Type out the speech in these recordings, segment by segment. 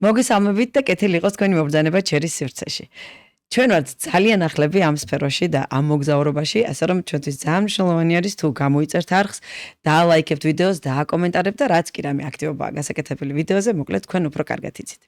მოგესალმებით და კეთილი იყოს თქვენი მობრძანება ჩერის სივრცეში. ჩვენ ვართ ძალიან ახლები ამ სფეროში და ამ მოგზაურობაში, ასე რომ ჩვენთვის ძალიან მნიშვნელოვანი არის თუ გამოიწერთ არხს, დაალაიქებთ ვიდეოს, დააკომენტარებთ და რაც კი რამე აქტივობაა გასაკეთებელი ვიდეოზე, მოკლედ თქვენ უფრო კარგად იცით.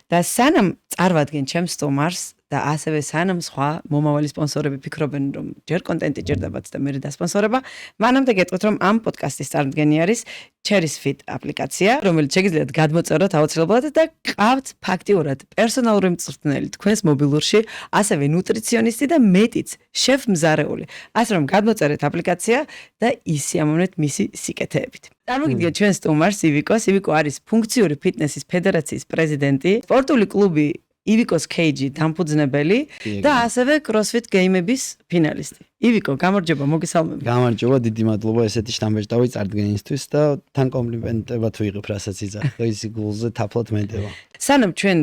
და სანამ წარვადგენ ჩემს სტუმარს და ასევე სანამ სხვა მომავალი სპონსორები ფიქრობენ, რომ ჯერ კონტენტი ჭირდებათ და მერე დასპონსორება, მანამდე გეტყვით, რომ ამ პოდკასტის წარმდგენი არის Cherry's Fit აპლიკაცია, რომელიც შეგიძლიათ გადმოწეროთ აუცილებლად და ყავთ ფაქტიურად პერსონალური მწვრთნელი თქვენს მობილურში, ასევე ნუტრიციონისტი და მეტიც შეფ-მზარეული. ასე რომ გადმოწერეთ აპლიკაცია და ისიამოვნეთ მისი სიკეთეებით. წარმოგიდგენთ ჩვენ სტუმარს ივიკოს. ივიკო არის ფუნქციური ფიტნესის ფედერაციის პრეზიდენტი, სპორტული კლუბი ივიკოს KG დამფუძნებელი და ასევე CrossFit გეიმების ფინალისტი. ივიკო, გამარჯობა, მოგესალმებით. გამარჯობა, დიდი მადლობა ესეთი შთამბეჭდავი წარდგენისთვის და თან კომპლიმენტებად ვიღებ, რასაც იცახო, ისი გულზე თაფლად მენდება. სანამ ჩვენ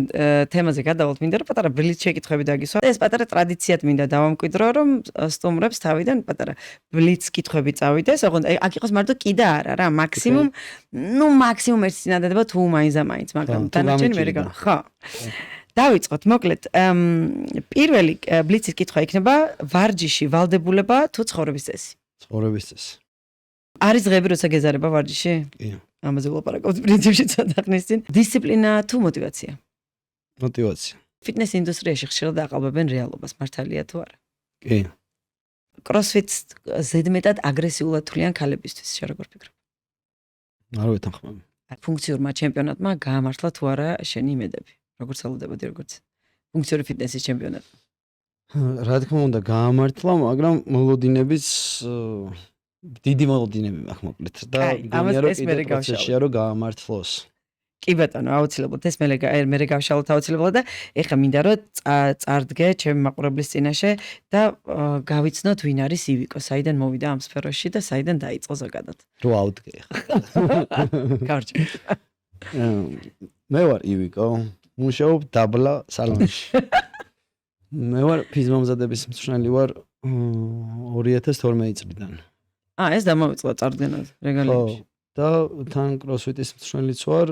თემაზე გადავალთ, მინდა რომ პატარა ბლიც შეკითხვები დაგისვა. ეს პატარა ტრადიციად მინდა დავამკვიდრო, რომ სტუმრებს თავიდან პატარა ბლიც კითხვები წავიდეს, ოღონდ აქ იყოს მარტო კი და არა რა, მაქსიმუმ ერთ წინადადება თუ მაინც, მაგრამ დანარჩენი მე რეგა. ხო. დავიწყოთ, მოკლედ, პირველი ბლიცის კითხვა იქნება ვარჯიში ვალდებულება თუ ცხოვრების წესი? ცხოვრების წესი. არის დღეები, როცა გეზარება ვარჯიში? კი. ამაზე ვლაპარაკობთ პრინციპში ცოტა ხნის წინ. დისციპლინა თუ მოტივაცია? მოტივაცია. ფიტნეს ინდუსტრიაში ხშირად აყალბებენ რეალობას, მართალია თუ არა? კი. CrossFit-ს ზედმეტად აგრესიულად თვლიან ქალებისთვის, შე როგორ ფიქრობ? არ ვეთანხმები. ფუნქციურმა ჩემპიონატმა გაამართლა თუ არა შენი იმედები? როგორც ელოდებოდი როგორც ფუნქციური ფიტნესის ჩემპიონატი. რა თქმა უნდა, გაამართლა, მაგრამ მოლოდინების დიდი მოლოდინები მაქვს მოკლედ და მეგონია რომ პროცესია რომ გაამართლოს. კი ბატონო, აუცილებლად ეს მე გავშალოთ აუცილებლად და ეხლა მინდა რომ წარდგე ჩემი მაყურებლის წინაშე და გავიცნოთ ვინ არის ივიკო, საიდან მოვიდა ამ სფეროში და საიდან დაიწყო ზოგადად. რო ავდგე ხა. გავარჯი. მე ვარ ივიკო. მუშაობ დაბლა სალონში. მე ვარ ფიზმომზადების მწვრთნელი ვარ 2012 წლიდან. ეს დამოვიწყდა წარდგენად რეგალებში. და თან CrossFit-ის მწვრთნელიც ვარ.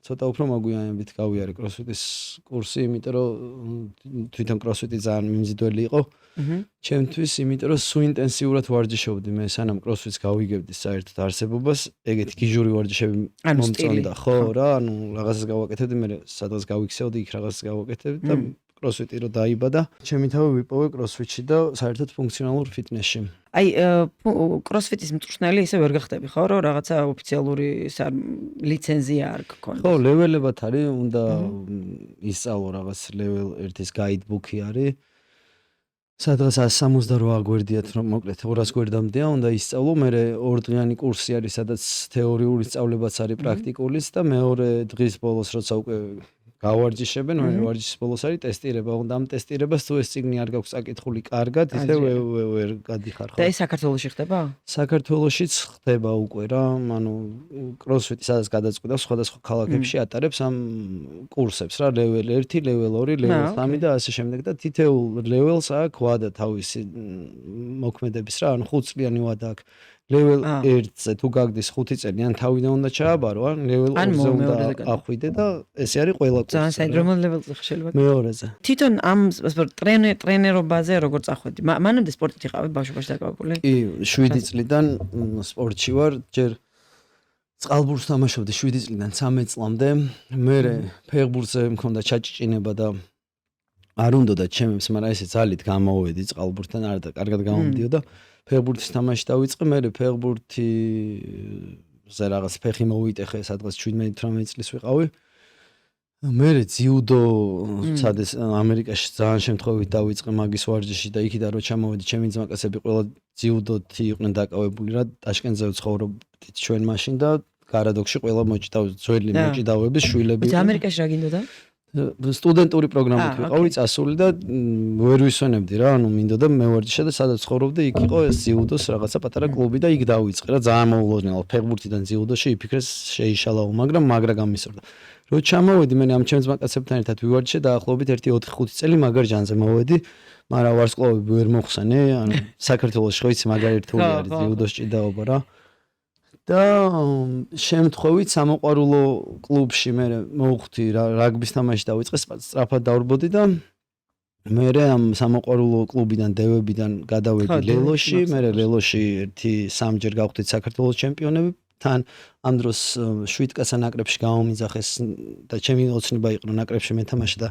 ცოტა უფრო მოგვიანებით გავიარე CrossFit-ის კურსი, იმიტომ რომ თვითონ CrossFit-ი ძალიან მიმზიდველი იყო. ჩემთვის, იმიტომ რომ სულ ინტენსიურად ვარჯიშობდი მე, სანამ CrossFit-ს გავიგებდი საერთოდ არსებობას, ეგეთი გიჟური ვარჯიშები მომწონდა, ხო რა, რაღაცას გავაკეთებდი, მე სადღაც გავიქცევდი, იქ რაღაცას გავაკეთებდი და CrossFit-ი რო დაიბადა, ჩემი თავი ვიპოვე CrossFit-ში და საერთოდ ფუნქციონალურ ფიტნესში. აი, CrossFit-ის მწვრთნელი ისე ვერ გახდები, ხო, რომ რაღაცა ოფიციალური ლიცენზია არ გქონდეს. ხო, ლეველებად არის, უნდა ისწავლო რაღაც level 1-ის guidebook-ი არის. სადღაც 168 გვერდიათ, რომ მოკლედ 200 გვერდამდეა, უნდა ისწავლო, მერე 2 დღიანი კურსი არის, სადაც თეორიული სწავლებაც არის, პრაქტიკულიც და მეორე დღის ბოლოს როცა უკვე გავარჯიშებენ, ვარჯიშის ბოლოს არის ტესტირება, უნდა ამ ტესტირებას თუ ეს წიგნი არ გაქვს აკითხული კარგად, ისე ვერ გადიხარ ხო. და ეს საქართველოში ხდება? საქართველოშიც ხდება უკვე რა, ანუ CrossFit-ი სადაც გადაწყვეტავს, სხვადასხვა ქალაქებში ატარებს ამ კურსებს რა, level 1, level 2, level 3 და ასე შემდეგ და თითოეულ level-ს აქვს ვადა თავისი მოქმედების რა, ანუ 5 წლიანი ვადა აქვს. level 1-ზე თუ გაგდის 5 წელი, ან თავიდან უნდა ჩააბარო, ან level 2-ზე უნდა ახვიდე და ესე არის ყველა კურსი. ძალიან საინტერესო, რომელ level-ზე შეიძლება? მეორეზე. თვითონ ამ ტრენერობაზე როგორ წახვედი? მანამდე სპორტით იყავი ბავშვობაში დაკავებული? კი, 7 წლიდან სპორტში ვარ, ჯერ წყალბურთს თამაშობდი 7 წლიდან 13 წლამდე. მერე ფეხბურთზე მქონდა ჩაჭიჭინება და არ უნდოდა ჩემს, მაგრამ ესე ძალით გამოვედი წყალბურთთან, არ და კარგად გამომდიოდა. ფეხბურთის თამაში დავიწყე, მე ფეხბურთიზე რაღაც ფეხი მოვიტეხე, სადღაც 17-18 წლის ვიყავი. მე ძიუდო სადეს ამერიკაში ძალიან შემთხვევით დავიწყე მაგის ვარჯიში და იქიდან რო ჩამოვედი, ჩემი ძმაკაცები ყველა ძიუდოთი იყვნენ დაკავებული რა, ტაშკენტზე ვცხოვრობდით ჩვენ მაშინ და გარადოქში ყველა ძველი მოჭიდავების შვილები. ამერიკაში რა გინდოდა? სტუდენტური პროგრამით ვიყავი წასული და ვერ ვისვენებდი რა, ანუ მინდოდა მევარჯიშა და სადაც ცხოვრობდი, იქ იყო ეს ძიუდოს რაღაცა პატარა კლუბი და იქ დავიწყე რა, ძალიან მოულოდნელად ფეხბურთიდან ძიუდოში იფიქრეს შეიშალაო, მაგრამ მაგრა გამისორდა. რო ჩამოვედი მე ამ ჩემს მაკაცებთან ერთად ვივარჯიშე და ახლობით 1-4-5 წელი მაგარ ჯანზე მოვედი, მაგრამ ვარსკვლავები ვერ მოხსენე, ანუ საქართველოს ხვიცი მაგარი რთული არის ძიუდოს ჭიდაობა რა. და შემთხვევით სამოყვარულო კლუბში მე მოვხვდი რაგბის თამაში დავიწყე, სწრაფად დავრბოდი და მე ამ სამოყვარულო კლუბიდან დევებიდან გადავედი ლელოში, მე ლელოში 1-3 გავხდით საქართველოს ჩემპიონები, თან ამ დროს 7 კაცა ნაკრებში გამომიძახეს და ჩემი ოცნება იყო ნაკრებში მეთამაში და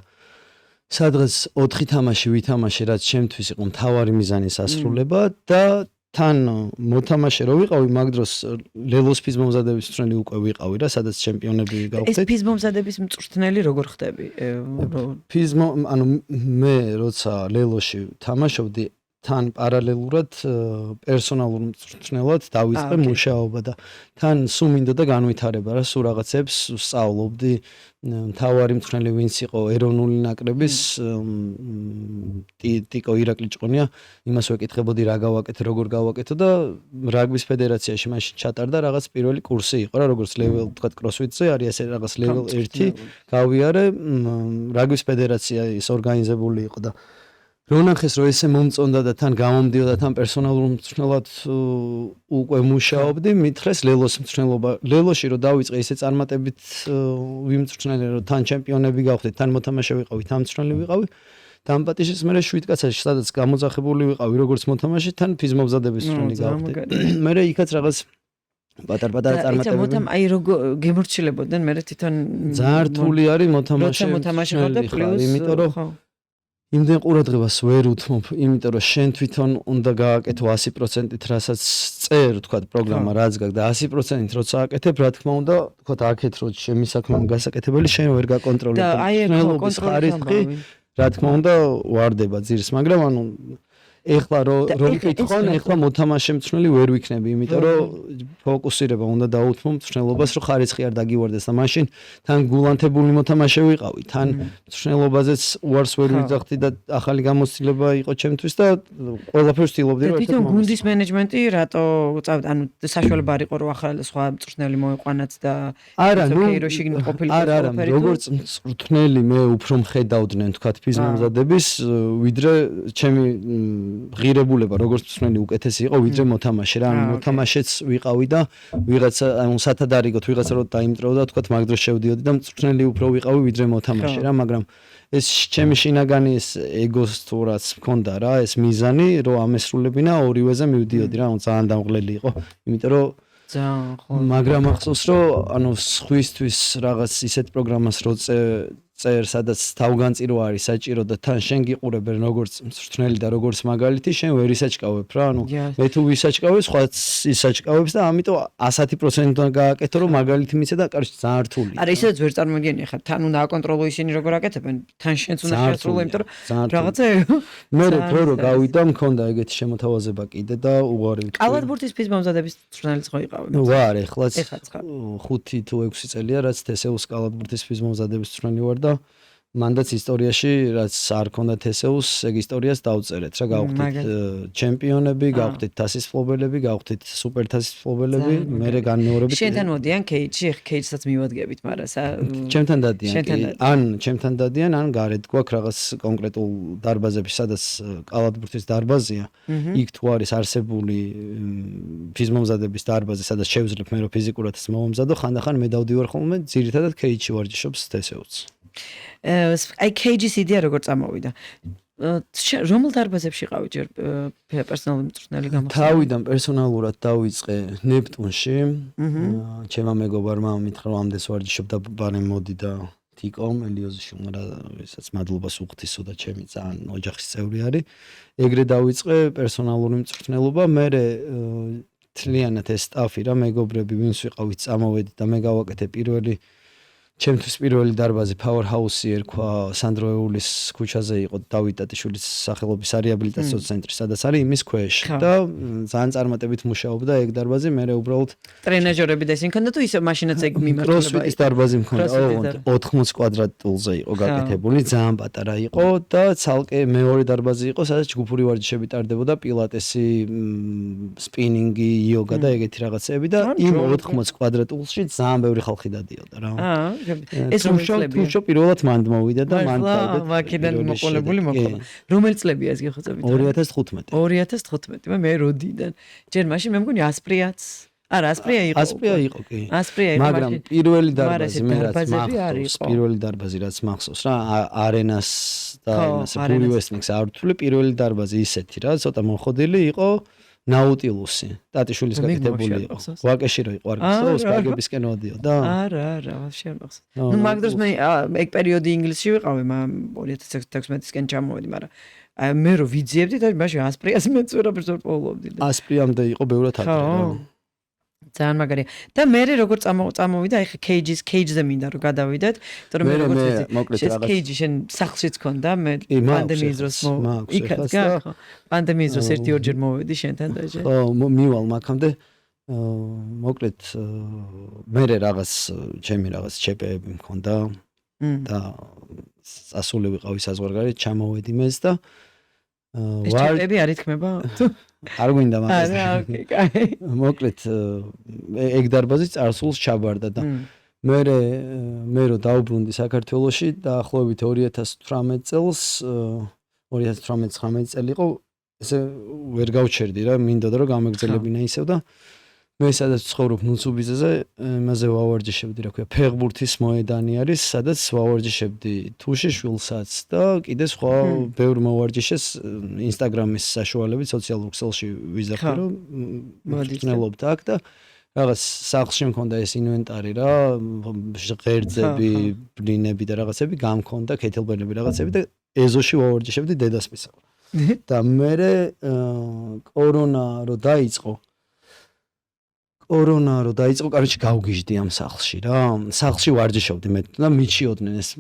სადღაც 4 თამაში ვითამაშე, რაც ჩემთვის იყო მთავარი მიზანის ასრულება და თან მოთამაშე რო ვიყავი, მაგ დროს ლელოს ფიზმომზადების მწვრთნელი უკვე ვიყავი რა, სადაც ჩემპიონები გავხდით. ეს ფიზმომზადების მწვრთნელი როგორ ხდები? ანუ მე როცა ლელოში თამაშობდი, თან პარალელურად პერსონალურ მწვრთნელად დავიწყე მუშაობა და თან სულ მინდოდა განვითარება რა, სულ რაღაცებს ვსწავლობდი. მთავარი მწვრთნელი ვინც იყო ეროვნული ნაკრების ტიკო ირაკლი ჭყონია, იმას ვეკითხებოდი რა გავაკეთე, როგორ გავაკეთო და რაგბის ფედერაციაში მაშინ ჩატარდა რაღაც პირველი კურსი იყო რა, როგორც level თქვა CrossFit-ზე არის ესე რაღაც level 1 გავიარე, რაგბის ფედერაციის ორგანიზებული იყო და რონახეს რომ ესე მომწონდა და თან გამომდიოდა თან პერსონალურ მწვრთნელად უკვე მუშაობდი, მითხრეს ლელოს მწვრთნელობა. ლელოში რომ დავიწყე ისე წარმატებით ვიმწვრთნელე რომ თან ჩემპიონები გავხდით, თან მოთამაშე ვიყავი, თან მწვრთნელი ვიყავი. დამპატიშეს მე 7 კაცაში სადაც გამოძახებული ვიყავი როგორც მოთამაშე, თან ფიზმომზადების მწვრთნელი გავხდი. მე იქაც რაღაც პატარ-პატარა წარმატებები. აი როგორ გემორჩილებოდნენ მე თვითონ ძალიან რთული არის მოთამაშე ხარ და პლუს იმიტომ რომ იმდენ ყურადღებას ვერ უთმობ, იმიტომ რომ შენ თვითონ უნდა გააკეთო 100%-ით, რასაც წერ, თქვა პროგრამა რაც გაქვს და 100%-ით როცა აკეთებ, რა თქმა უნდა, თქვა აქეთ რო ჩემი საქმე გასაკეთებელი, შენ ვერ გაკონტროლებ. და აი ეს ხარისხი, რა თქმა უნდა, ვარდება ძირს, მაგრამ ანუ ეხლა რომ კითხონ, ეხლა მოთამაშე მწვრთნელი ვერ ვიქნები, იმიტომ რომ ფოკუსირება უნდა დაუთმო მწვრთნელობას, რომ ხარისხი არ დაგივარდეს და მაშინ თან გულანთებული მოთამაშე ვიყავი, თან მწვრთნელობაზეც უარს ვერ ვიძახდი და ახალი გამოცდილება იყო ჩემთვის და ყველაფერს ვცდილობდი რომ თვითონ გუნდის მენეჯმენტი რატო წავდა, ანუ საშუალება არ იყო რომ ახალი სხვა მწვრთნელი მოეყვანათ და არა, ნუ ყოფილი არა, როგორც მწვრთნელი მე უფრო მხედავდნენ თქვა ფიზმომზადების, ვიდრე ჩემი ღირებულება როგორც მწვრთნელი უკეთესი იყო ვიდრე მოთამაშე რა, ანუ მოთამაშეც ვიყავი და ვიღაცა ანუ სათადარიგოთ ვიღაცა რო დაიმტრეოდა თქვა მაგ დროს შევდიოდი და მწვრთნელი უფრო ვიყავი ვიდრე მოთამაშე რა, მაგრამ ეს ჩემი შინაგანი ეს ეგოს თუ რაც მქონდა რა, ეს მიზანი რომ ამესრულებინა ორივეზე მივდიოდი რა, ძალიან დამღლელი იყო, იმიტომ რომ ძალიან ხო. მაგრამ ახსოვს რომ ანუ სხვისთვის რაღაც ისეთ პროგრამას რო წერ, სადაც თავგანწირო არის საჭირო და თან შენ გიყურებენ როგორც მწვრთნელი და როგორც მაგალითი, შენ ვერ ისაჭკავებ რა, ანუ მე თუ ვისაჭკავებ, სხვაც ისაჭკავებს და ამიტომ 100% უნდა გააკეთო, რომ მაგალითი მიცე და კარში ძალიან რთულია. არა, ისედაც ვერ წარმოგიდგენი ხარ, თან უნდა აკონტროლო ისინი როგორ აკეთებენ, თან შენც უნდა შეასრულო, იმიტომ რომ რაღაცა მე რო გავიდა, მქონდა ეგეთი შემოთავაზება კიდე და უარი ვიტყვი. კალათბურთის ფიზმომზადების მწვრთნელიც ხო იყავი? ვარ, ეხლაც 5 თუ 6 წელია, რაც თესეუს კალათბურთის ფიზმომზადების მწვრთნელი ვარ და მანდაც ისტორიაში რაც არ ქონდა თესეუს, ეგ ისტორიას დავწერეთ რა, გავხდით ჩემპიონები, გავხდით თასის მფლობელები, გავხდით სუპერთასის მფლობელები, მერე განმეორებით. შენთან მოდიან კეიჯში, კეიჯსაც მივადგებით, მაგრამ ჩემთან დადიან, ან ჩემთან დადიან, ან გარეთ გვაქვს რაღაც კონკრეტულ დარბაზებში, სადაც კალათბურთის დარბაზია, იქ თუ არის არსებული ფიზმომზადების დარბაზი, სადაც შევძლებ მე რო ფიზიკურადაც მომზადო, ხანდახან მე დავდივარ ხოლმე, ძირითადად კეიჯში ვარჯიშობს თესეუს. აი კეიჯის იდეა როგორ წამოვიდა? რომელ დარბაზებში ყავი ჯერ პერსონალური მწვრთნელი გამოსვლა? თავიდან პერსონალურად დავიწყე ნეპტუნში. ჩემმა მეგობარმა მითხრა რომ ამდენს ვარჯიშობდა ბანე მოდი და თიკო მელიოზში უნდა რასაც მადლობას უღთისო და ჩემი ძალიან ოჯახის წევრი არის. ეგრე დავიწყე პერსონალური მწვრთნელობა, მერე თლიანად ეს სტაფი რა, მეგობრები ვინც ვიყავით წამოვედი და მე გავაკეთე ჩემთვის პირველი დარბაზი Powerhouse-ი ერქვა, სანდროეულის ქუჩაზე იყო დავით ტატიშვილის სახელობის რეაბილიტაციო ცენტრი, სადაც არის იმის ქვეშ და ძალიან წარმატებით მუშაობდა ეგ დარბაზი, მე უბრალოდ ტრენაჟერები და ისინი ქონდა თუ ისე მაშინაც ეგ მიმართულება? CrossFit-ის დარბაზი მქონდა, 80 კვადრატულზე იყო გაკეთებული, ძალიან პატარა იყო და ცალკე მეორე დარბაზი იყო, სადაც ჯგუფური ვარჯიშები ტარდებოდა, პილატესი, სპინინგი, იოგა და ეგეთი რაღაცეები და იმ 80 კვადრატულში ძალიან ბევრი ხალხი დადიოდა რა. ეს რომელ წლებია? თუ პირველად მანდ მოვიდა და მანდ დავდეთ. მაკიდან მოყოლებული მოყოლა. რომელ წლებია ეს გიხოცებით? 2015. 2015. მე როდიდან? ჯერ მაშინ მე მგონი ასპრიაც არა, ასპრია იყო. ასპრია იყო კი. ასპრია იყო, მაგრამ პირველი დარბაზი მე რაც დარბაზები არ მახსოვს, იყო. პირველი დარბაზი რაც მახსოვს რა, არენას და ხო, იმასე არენას. ფური ვესტინგს არ ვთვლი, პირველი დარბაზი ისეთი რა, ცოტა მოხოდილი იყო. ნაუტილუსი, ტატიშვილის გაკეთებული იყო. ვაკეში რო იყო, არ გახსოვს, ბაგებისკენ მოდიოდა. არა, ვაფშე არ მახსოვს. ნუ მაგ დროს მე ეგ პერიოდი ინგლისში ვიყავი, 2016-ისკენ ჩამოვედი, მაგრამ მე რო ვიძიებდი და მაშინ ასპრიას მეც ვერაფერს ვერ პოულობდი. ასპრიამდე იყო ბევრად ადრე რა. ძალიან მაგარია. და მე როგორ წამოვიდა, აი ხა cage-ზე მინდა რომ გადავიდეთ, იმიტომ რომ მე როგორც ვიცი, ეს cage შენ სახლშიც ქონდა, მე პანდემიის დროს იქაც გახო. პანდემიის დროს 1-2 ჯერ მოვედი შენთან და ჟე. ხო, მივალ მაგამდე მოკლედ მე რაღაც ჩემი რაღაც ჩეპეები მქონდა და ასული ვიყავი საზღვარგარეთ, ჩამოვედი მეც და ეს ჩეპები არ ითქმება? არ გვინდა მაგას. არა, ოკეი, კაი. მოკლედ ეგ დარბაზი წარსულს ჩაბარდა და მე რო დაუბრუნდი საქართველოში დაახლოებით 2018 წელს 2018-19 წელი იყო ესე ვერ გავჩერდი რა მინდოდა რომ გამეგზელებინა ისევ და მე სადაც ცხოვრობ ნუცუბიზეზე იმაზე ვავარჯიშებდი რა ქვია ფეხბურთის მოედანი არის სადაც ვავარჯიშებდი თუშიშვილსაც და კიდე სხვა ბევრ მოვარჯიშეს ინსტაგრამის საშუალებით სოციალურ ქსელში ვიზახდი რომ მოდიწყნელობთ აქ და რაღაც სახლში მქონდა ეს ინვენტარი რა ღერძები ბლინები და რაღაცები გამქონდა კეთილბენები რაღაცები და ეზოში ვავარჯიშებდი დედასმის და მე კორონა რო დაიწყო კაროჩი გავგიჟდი ამ სახლში რა სახლში ვარჯიშობდი მე და მიჩიოდნენ ეს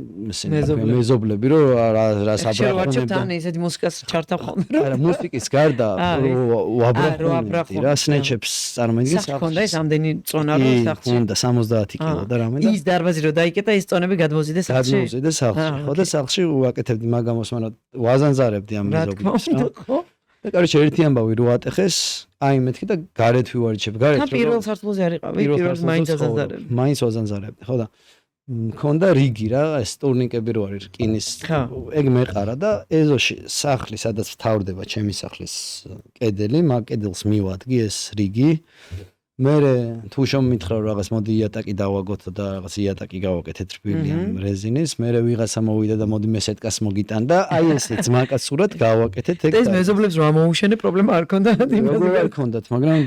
მეზობლები რომ რა საბრაყონებდა და ისეთი მუსიკას ჩართავ ხოლმე არა მუსიკის გარდა ვაბრაყონებდი რა სნეჩებს წარმოიდგინე სახლში ხონდა ეს ამდენი წონა რო სახლში ხონდა 70 კილო და რამე და ის დარბაზი რო დაიკეტა ის წონები გადმოვზიდე სახლში ხო და სახლში ვაკეთებდი მაგამოს მაგრამ ვაზანზარებდი ამ მეზობლებს რა და კაროჩი ერთი ამბავი რო ატეხეს აი მეთქი და გარეთ ვივარჯიშებ გარეთ და პირველ სართულზე არ იყავი პირველ მაინც აზანზარებ მაინც ვაზანზარებდი ხო და მქონდა რიგი რა ეს ტურნიკები რო არის რკინის ეგ მეყარა და ეზოში სახლი სადაც ვთავრდება ჩემი სახლის კედელი მაგ კედელს მივადგი ეს რიგი მე თუ შემომითხრა რომ რაღაც მოდი იატაკი დავაგოთ და რაღაც იატაკი გავაკეთეთ რბილი ამ რეზინის მე ვიღაცა მოვიდა და მოდი მესეთკას მოგიტან და აი ესე ძმაკაცურად გავაკეთეთ ეგ ეს მეზობლებს რა მოუშენე პრობლემა არ ქონდათ იმაზე არ ქონდათ მაგრამ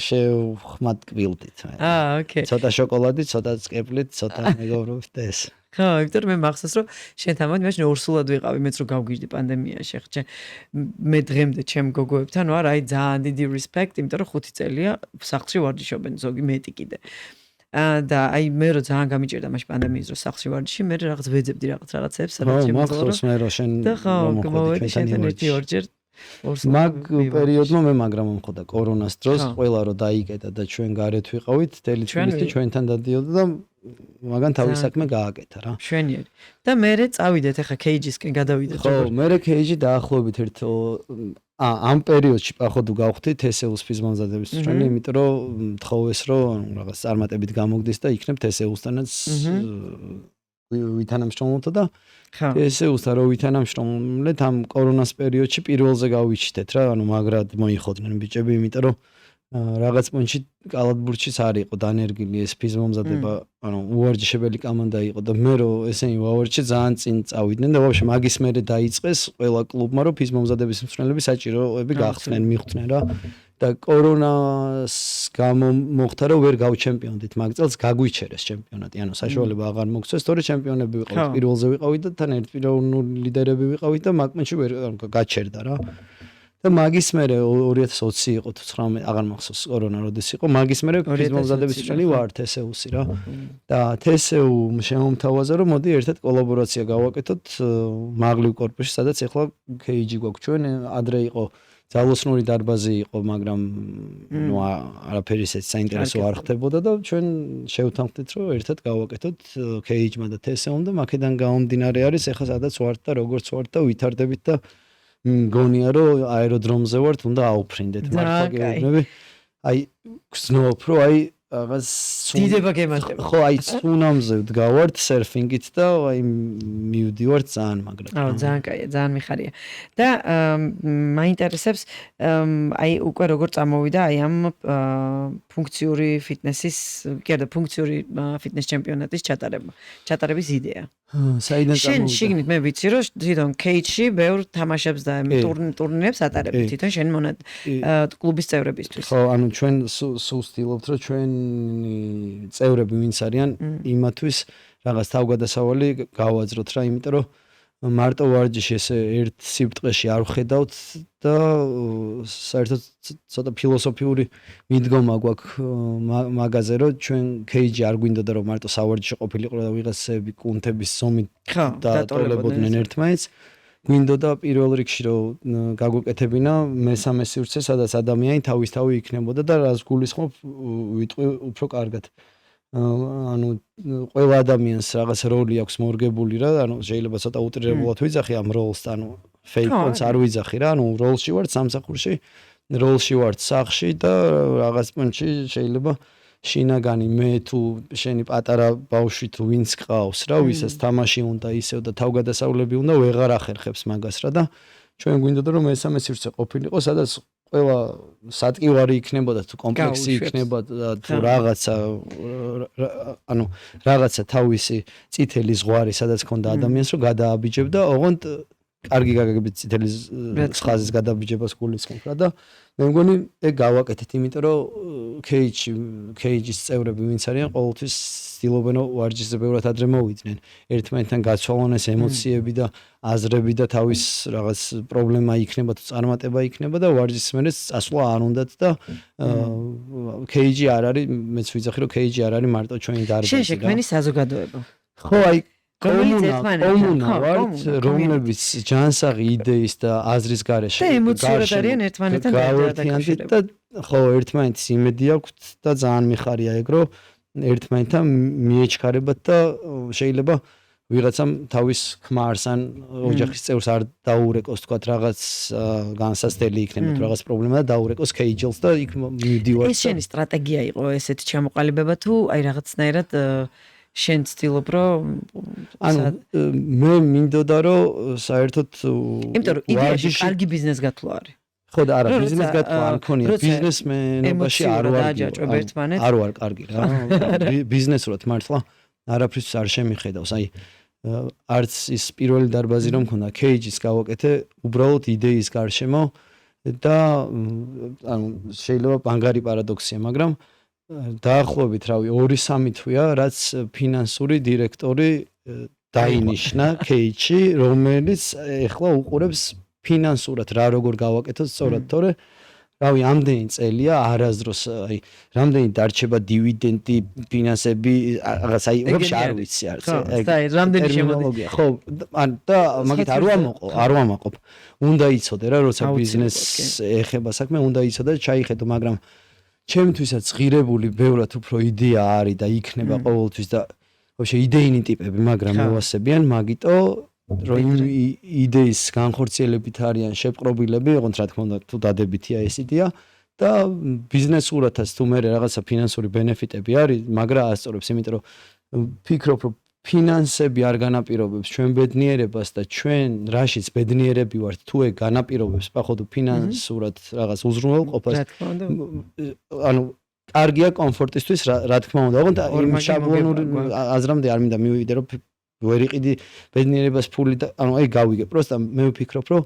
შევხმად კვილდით ოკეი ცოტა შოკოლადი ცოტა წკეპლით ცოტა მეგობრობით ეს ხო, ვიქტორ მე მახსოვს რომ შენთან მოდი მაშინ ორსულად ვიყავი მეც რო გავგიჟდი პანდემიაში ხჭე მე დღემდე ჩემ გოგოებთან ვარ აი ძალიან დიდი respect იმიტომ რომ 5 წელია სახლში ვარჯიშობენ ზოგი მეტი კიდე და აი მე რო ძალიან გამიჭირდა მაშინ პანდემიის დროს სახლში ვარჯიში მე რაღაც ვეძებდი რაღაცებს სადაც შემოძლო მე რო შენ მოვედი შენთან 1-2 ჯერ მაგ პერიოდმა მე მაგრამ მომხოდა კორონას დროს ყველა რო დაიკეტა და ჩვენ გარეთ ვიყავით თელი თბილისი ჩვენთან დადიოდა და მაგან თავის საქმე გააკეთა რა. შვენიერი. და მე წავიდეთ ახლა кейჯისკენ გადავიდეთ. ხო, მე кейჯი დაახლოებით ამ პერიოდში პახოვდუ გავხდით TSU-ს ფიზმამზადების ჩვენი, იმიტომ რომ თხოვეს რომ რაღაც წარმატებით გამოგდეს და იქნებ TSU-სთანაც ვითანამშრომლოთ და TSU-სთან რო ვითანამშრომლეთ ამ კორონას პერიოდში პირველზე გავიჩიტეთ რა, ანუ მაგრად მოიხოდნენ ბიჭები, იმიტომ რომ რაღაც პონჩი კალათბურთშიც არ იყო დანერგილი ეს ფიზმამზადება, ანუ უვარჯიშებელი კომანდა იყო და მე რო ესენი ვავარჯიშე ძალიან წინ წავიდნენ და ვაფშე მაგის მერე დაიწყეს ყველა კლუბმა რომ ფიზმამზადების მსმენელები საჭიროები გახსნენ, მიხვდნენ რა და კორონას გამო მოხდა რომ ვერ გავჩემპიონდით მაგ წელს გაგვიჩერეს ჩემპიონატი, ანუ საშუალება აღარ მოგცეს, თორე ჩემპიონები ვიყავით, პირველზე ვიყავით და თან ერთპიროვნული ლიდერები ვიყავით და მაგ პონჩი ვერ გაჩერდა რა. და მაგის მერე 2020 იყო თუ 19 აღარ მახსოვს კორონა როდის იყო მაგის მერე ფიზმამზადების ჩვენი ვარ TSU-ს რა და TSU შემომთავაზა რომ მოდი ერთად კოლაბორაცია გავაკეთოთ მაღლივ კორპუსში სადაც ახლა KG გვაქვს ჩვენ ადრე იყო ძალოსნური დარბაზი იყო მაგრამ ნუ არაფერი ისეთ საინტერესო არ ხდებოდა და ჩვენ შევთანხმდით რომ ერთად გავაკეთოთ KG-მა და TSU-მ და მაქედან გამომდინარე არის ახლა სადაც ვართ და როგორც ვართ და ვითარდებით და მგონია რომ აეროდრომზე ვართ, უნდა აუფრინდეთ მართლა გეუბნები. აი გზნობ რომ აი რაღაც დიდება გემართება. ხო, აი ცუნამზე ვდგავართ სერფინგით და აი მივდივართ ძალიან მაგრად. აუ, ძალიან კაია, ძალიან მიხარია. და მაინტერესებს აი უკვე როგორ წამოვიდა აი ამ ფუნქციური ფიტნესის, კი არა, ფუნქციური ფიტნეს ჩემპიონატის ჩატარების იდეა. საიდან შენ წამოვიდა? შიგნით მე ვიცი რომ თვითონ кейჯში ბევრ თამაშებს და ტურნირებს ატარებ თვითონ შენ კლუბის წევრებისთვის. ხო, ანუ ჩვენ სულ ვცდილობთ რომ ჩვენი წევრები ვინც არიან იმათვის რაღაც თავგადასავალი გავაძროთ რა, იმიტომ რომ მარტო ვარჯიში ესე ერთ სიბრტყეში არ ვხედავთ და საერთოდ ცოტა ფილოსოფიური მიდგომა გვაქვს მაგაზე რომ ჩვენ кейჯი არ გვინდოდა რომ მარტო სავარჯიში ყოფილიყო და ვიღაცები კუნთების ზომით დატოლებოდნენ ერთმანეთს. გვინდოდა პირველ რიგში რომ გაგვეკეთებინა მესამე სივრცე, სადაც ადამიანი თავისთავად იქნებოდა და რას გულისხმობ ვიტყვი უფრო კარგად. ანუ ყველა ადამიანს რაღაც როლი აქვს მორგებული რა, ანუ შეიძლება ცოტა უტრირებულად ვიძახი ამ როლს, ანუ fake ones არ ვიძახი რა, ანუ როლში ვარ სამსახურში, როლში ვარ სახლში და რაღაც პონჩი შეიძლება შინაგანი მე თუ შენი პატარა ბავშვი თუ ვინც ყავს რა, ვისაც თამაში უნდა ისევ და თავგადასავლები უნდა ვეღარ ახერხებს მაგას რა და ჩვენ გვინდოდა რომ მესამე სივრცე ყოფილიყო, სადაც ყველა სატკივარი იქნებოდა თუ კომპლექსი იქნებოდა თუ რაღაცა ანუ რაღაცა თავისი წითელი ზღვარი სადაც ქონდა ადამიანს რომ გადააბიჯებდა, ოღონდ კარგი გაგებით წითელი ხაზის გადაბიჯებას გულისხმობ რა და მე მგონი ეგ გავაკეთეთ, იმიტომ რომ кейჯის წევრები ვინც არიან ყოველთვის ცდილობენ ვარჯიშზე ბევრად ადრე მოვიდნენ. ერთმანეთთან გაცვალონ ეს ემოციები და აზრები და თავის რაღაც პრობლემა იქნება თუ წარმატება იქნება და ვარჯიშის მერე წასვლა არ უნდათ და кейჯი არ არის, მეც ვიძახი რომ кейჯი არ არის მარტო ჩვენი დარბაზი. შენ შექმენი საზოგადოება. ხო, აი კომუნა ვართ, რომლებიც ჯანსაღი იდეის და აზრის გარეშე და ემოციურად არიან ერთმანეთთან დაკავშირებული და ხო, ერთმანეთის იმედი აქვთ და ძალიან მიხარია ეგ რომ ერთმანეთთან მიეჩქარებათ და შეიძლება ვიღაცამ თავის ქმარს ან ოჯახის წევრს არ დაურეკოს თქვათ რაღაც განსაცდელი იქნება თუ რაღაც პრობლემა და დაურეკოს кейჯელს და იქ მივდივართ. ეს შენი სტრატეგია იყო ესეთი ჩამოყალიბება თუ აი რაღაცნაირად შენ ცდილობ რომ ანუ მე მინდოდა რომ საერთოდ იმიტომ რომ იდეაში კარგი ბიზნეს გათვლა არის. ხო და არა ბიზნეს გათვლა არ მქონია, ბიზნესმენობაში არ ვარ კარგი რა. ბიზნესურად მართლა არაფრის არ შემიხედავს. აი არც ის პირველი დარბაზი რომ მქონდა кейჯის გავაკეთე უბრალოდ იდეის გარშემო და ანუ შეიძლება ბანგარი პარადოქსია, მაგრამ დაახლოებით რავი 2-3 თვეა რაც ფინანსური დირექტორი დაინიშნა кейჯში, რომელიც ეხლა უყურებს ფინანსურად რა როგორ გავაკეთოთ სწორად, თორე რავი ამდენი წელია არასდროს აი რამდენი დარჩება დივიდენდი, ფინანსები, რაღაც აი უბრალოდ არ ვიცი არც აი რამდენი შემოდის. ხო, და მაგით არ ვამაყობ. უნდა იცოდე რა, როცა ბიზნესს ეხება საქმე, უნდა იცოდე და ჩაიხედო, მაგრამ ჩემთვისაც ღირებული ბევრად უფრო იდეა არის და იქნება ყოველთვის და ვაფშე იდეინი ტიპები, მაგრამ მოვასებიან მაგიტო რომ იდეის განხორციელებით არიან შეპყრობილები, ოღონდ რა თქმა უნდა თუ დადებითია ეს იდეა და ბიზნესურათაც თუ მე რაღაცა ფინანსური ბენეფიტები არის, მაგრამ ასწორებს, იმიტომ რომ ფიქრობ რომ ფინანსები არ განაპირობებს ჩვენ ბედნიერებას და ჩვენ რაშიც ბედნიერები ვართ თუ ეგ განაპირობებს პახოდო ფინანსურად რაღაც უზრუნველყოფას. ანუ კარგია კომფორტისთვის რა თქმა უნდა, ოღონდ იმ შაბლონური აზრამდე არ მინდა მივიდე რომ ვერ იყიდი ბედნიერებას ფული და ანუ აი გავიგე, პროსტა მე ვფიქრობ რომ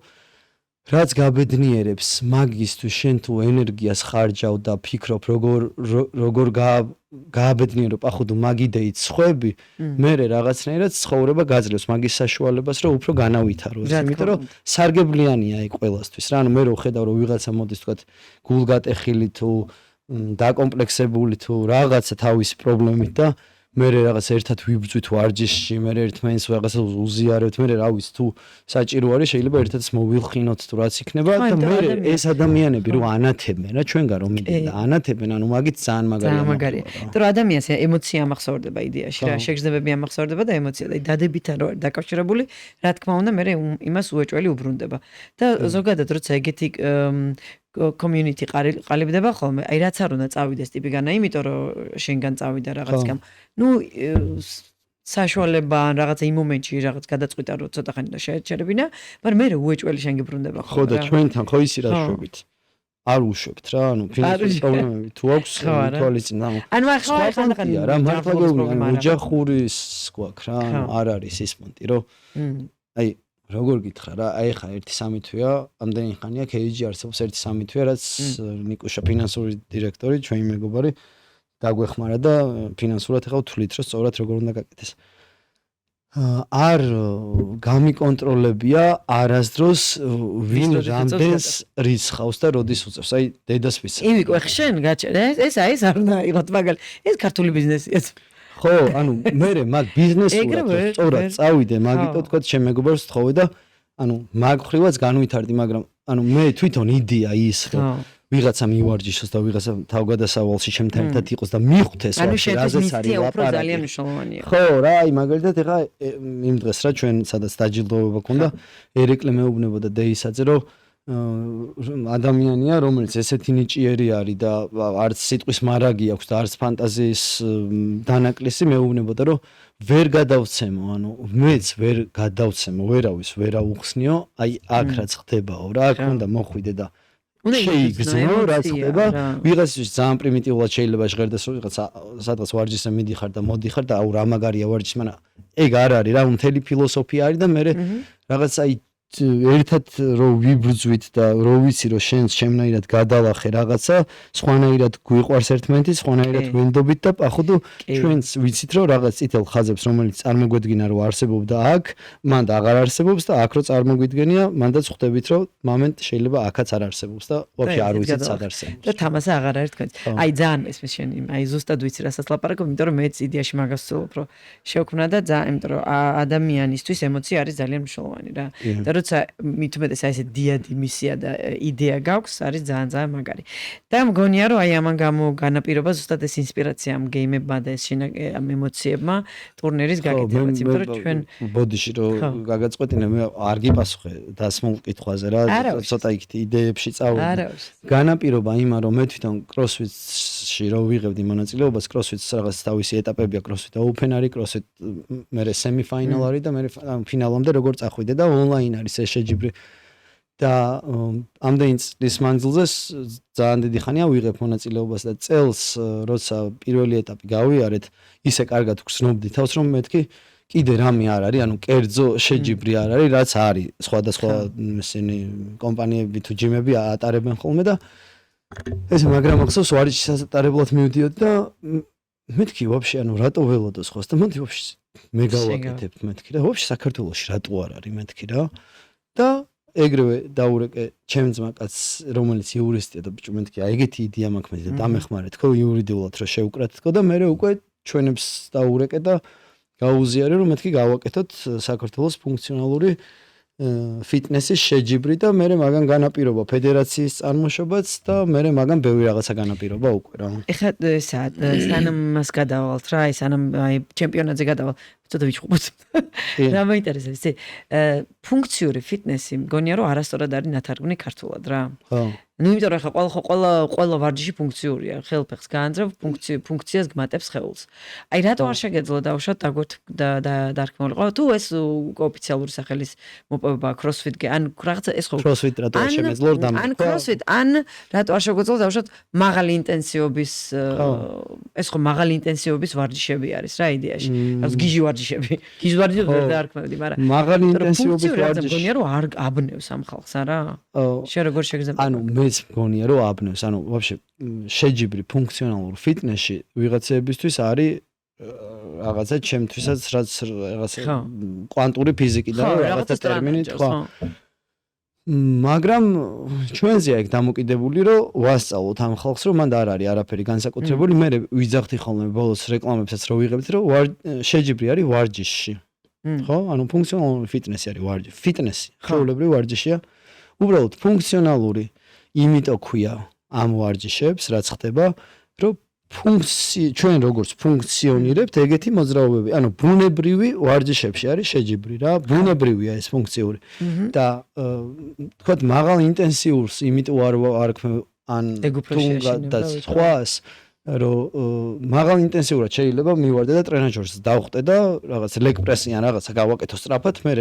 რაც გაბედნიერებს მაგისთვის შენ თუ ენერგიას ხარჯავ და ფიქრობ როგორ გააბედნიერო პახუდო მაგ იდეით ხვები, მე რაღაცნაირად ცხოვრება გაძლევს მაგის საშუალებას რომ უფრო განავითაროს, იმიტომ რომ სარგებლიანია ეგ ყველასთვის რა, ანუ მე რო ხედავ რომ ვიღაცა მოდის თქვათ გულგატეხილი თუ დაკომპლექსებული თუ რაღაცა თავისი პრობლემით და მე რაღაც ერთად ვიბრძვით ვარჯიშში, მე ერთმანეთს რაღაცა უზიარებთ, მე რა ვიცი თუ საჭირო არის შეიძლება ერთად მოვილხინოთ თუ რაც იქნება და მე ეს ადამიანები რო ანათებენ რა ჩვენგან რომ მიდიან ანათებენ, ანუ მაგით ძალიან მაგარია. იმიტომ რომ ადამიანს ემოცია ამახსოვრდება იდეაში რა, შეგრძნებები ამახსოვრდება და ემოცია და დადებითთან რო არის დაკავშირებული, რა თქმა უნდა მე იმას უეჭველი უბრუნდება. და ზოგადად როცა ეგეთი community ყალიბდება ხოლმე. აი რაც არ უნდა წავიდეს ტიპიგანა, იმიტომ რომ შენგან წავიდა რაღაც გამ. ნუ საშუალება ან რაღაცა იმ მომენტში რაღაც გადაწყვიტა რომ ცოტა ხანი და შეეჩერებინა, მაგრამ მე უეჭველი შენ გიბრუნდება ხო და ჩვენთან ხო ისი რა შვებით. არ უშვებთ რა, ანუ ფინანსური პრობლემები თუ აქვს თვალის წინ. ანუ ახლა ხანდახან რა მართლა გეუბნები, ოჯახურის გვაქვს რა, ანუ არ არის ის პონტი, რომ აი როგორ გითხრა რა, აი ხა 1-3 თვეა, ამდენი ხანია KG არსებობს 1-3 თვეა, რაც ნიკუშა ფინანსური დირექტორი, ჩვენი მეგობარი დაგვეხმარა და ფინანსურად ეხლა ვთვლით, რომ სწორად როგორ უნდა გაკეთდეს. არ გამიკონტროლებია არასდროს ვინ რამდენს რისხავს და როდის უწევს. აი დედას ვიცი. იმიკო ხშენ გაჩერე, ეს არ უნდა იყოთ მაგალ. ეს ქართული ბიზნესია. ხო, ანუ მე მაგ ბიზნესურად სწორად წავიდე, მაგიტო თქვა შემეგობარს თხოვე და ანუ მაგ ხრივაც განვითარდი, მაგრამ ანუ მე თვითონ იდეა ის რომ ვიღაცა მივარჯიშოს და ვიღაცა თავგადასავალში ჩემთან ერთად იყოს და მიხვდეს რაზეც არის ლაპარაკი. ძალიან მნიშვნელოვანია. ხო რა, აი მაგალითად ეხა იმ დღეს რა ჩვენ სადაც დაჯილდოება ქონდა, ერეკლე მეუბნებოდა დეისაძე რომ ადამიანია რომელიც ესეთი ნიჭიერი არის და არც სიტყვის მარაგი აქვს და არც ფანტაზიის დანაკლისი მეუბნებოდა რომ ვერ გადავცემო, ანუ მეც ვერ გადავცემო, ვერავის ვერ აუხსნიო, აი აქ რაც ხდებაო რა, აქ უნდა მოხვიდე და შეიგრძნო რაც ხდება, ვიღაცისთვის ძალიან პრიმიტიულად შეიძლება ჟღერდეს რომ ვიღაცა სადღაც ვარჯიშზე მიდიხარ და მოდიხარ და აუ რა მაგარია ვარჯიში, მაგრამ ეგ არ არის რა, მთელი ფილოსოფია არის და მე რაღაც აი ერთად რო ვიბრძვით და რო ვიცი რომ შენს შემნაირად გადალახე რაღაცა, სხვანაირად გვიყვარს ერთმანეთი, სხვანაირად ვენდობით და პახუდო ჩვენც ვიცით რომ რაღაც წითელ ხაზებს რომელიც წარმოგვედგინა რომ არსებობდა აქ, მან და აღარ არსებობს და აქ რო წარმოგვიდგენია, მანდაც ხვდებით რომ მომენტ შეიძლება აქაც არ არსებობს და ვაფშე არ ვიცით სად არსებობს. და თამასა აღარ არის თქვენ. აი ძალიან მესმის შენი, აი ზუსტად ვიცი რასაც ლაპარაკობ, იმიტომ რომ მეც იდეაში მაგას ვცდილობ რომ შევქმნა და ძალიან, იმიტომ რომ ადამიანისთვის ემოცია არის ძალიან მნიშვნელოვანი რა. და როცა მithumetes აი ესე დიადი მისია და იდეა გაქვს, არის ძალიან მაგარი. და მგონია რომ აი ამან გამო განაპირობა ზუსტად ეს ინსპირაცია ამ გეიმებმა და ეს ამ ემოციებმა ტურნირის გაკეთებაც, იმიტომ რომ ჩვენ ბოდიში რომ გაგაწყვეტინე მე არ გიპასუხე დასმულ კითხვაზე რა, ცოტა იქით იდეებში წავედი. განაპირობა იმა რომ მე თვითონ CrossFit-ში რო ვიღებდი მონაწილეობას, CrossFit-ს რაღაც თავისი ეტაპებია, CrossFit Open არის, CrossFit მე semi-final არის და მე ფინალამდე როგორ წახვიდე და ონლაინ არის ეს შეჯიბრი და ამდენი წლის მანძილზე ძალიან დიდი ხანია ვიღებ მონაწილეობას და წელს როცა პირველი ეტაპი გავიარეთ, ისე კარგად გრძნობდი თავს რომ მეთქი კიდე რამე არ არის, ანუ კერძო შეჯიბრი არ არის, რაც არის სხვადასხვა ესენი კომპანიები თუ ჯიმები ატარებენ ხოლმე და ესე მაგრამ ახსოვს ვარჯიშის ატარებლად მივდიოდი და მეთქი ვაფშე ანუ რატო ველოდოს ხოს და მოდი ვაფშე მე გავაკეთებ მეთქი და ვაფშე საქართველოში რატო არ არის მეთქი რა და ეგრევე დაურეკე ჩემ ძმაკაც რომელიც იურისტია და ბიჭო მეთქი აი ეგეთი იდეა მაქვს მე და დამეხმარე თქო იურიდიულად რომ შევუკრათ თქო და მე უკვე ჩვენებს დაურეკე და გაუზიარე რომ მეთქი გავაკეთოთ საქართველოს ფუნქციონალური ფიტნესის შეჯიბრი და მე მაგან განაპირობა ფედერაციის წარმოშობაც და მე მაგან ბევრი რაღაცა განაპირობა უკვე რა. ეხლა სანამ მას გადავალთ რა, სანამ აი ჩემპიონატზე გადავალ, ცოტა ვიჩხუბოთ. რა მაინტერესებს ეს ფუნქციური ფიტნესი მგონია რომ არასწორად არის ნათარგმნი ქართულად რა. ხო. ну იმიტომ რომ ახლა ყველა ვარჯიში ფუნქციურია, ხელფეხს გაანძრავ, ფუნქციას გმატებს ხელს. აი რატო არ შეგეძლო დავუშვათ დარქმეულიყო თუ ეს ოფიციალური სახელის მოპოვება CrossFit-ი, ან რაღაცა ეს ხო CrossFit რატო არ შემეძლო დამტკბო? ან CrossFit, ან რატო არ შეგეძლო დავუშვათ მაღალი ინტენსივობის ეს ხო მაღალი ინტენსივობის ვარჯიშები არის რა იდეაში. რაც გიჟი ვარჯიშები. გიჟი ვარჯიშები ვერ დაარქმევდი, მაგრამ მაღალი ინტენსივობის ვარჯიში მგონია რომ არ აბნევს ამ ხალხს არა? შენ როგორ შეგზავნა? ანუ მეც მგონია რომ აბნევს, ანუ ვაფშე შეჯიბრი ფუნქციონალურ ფიტნესში ვიღაცებისთვის არის რაღაცა ჩემთვისაც რაც რაღაცა კვანტური ფიზიკი და რაღაცა ტერმინი თქვა. მაგრამ ჩვენზე აქ დამოკიდებული რომ ვასწავლოთ ამ ხალხს რომ მანდ არ არის არაფერი განსაკუთრებული, მე ვიძახდი ხოლმე ბოლოს რეკლამებსაც რომ ვიღებთ რომ შეჯიბრი არის ვარჯიშში. ხო? ანუ ფუნქციონალური ფიტნესი არის ვარჯიში. ფიტნესი, ჩვეულებრივი ვარჯიშია. უბრალოდ ფუნქციონალური იმიტომ ქვია ამ ვარჯიშებს, რაც ხდება, რომ ჩვენ როგორც ფუნქციონირებთ, ეგეთი მოძრაობები. ანუ ბუნებრივი ვარჯიშებში არის შეჯიბრი რა. ბუნებრივია ეს ფუნქციური. და თქვათ მაღალ ინტენსიურს იმიტომ არ ან და სხვას რომ მაღალ ინტენსიურად შეიძლება მივარდე და ტრენაჟორს დავხტე და რაღაც ლეგ პრესი ან რაღაცა გავაკეთო სწრაფად, მე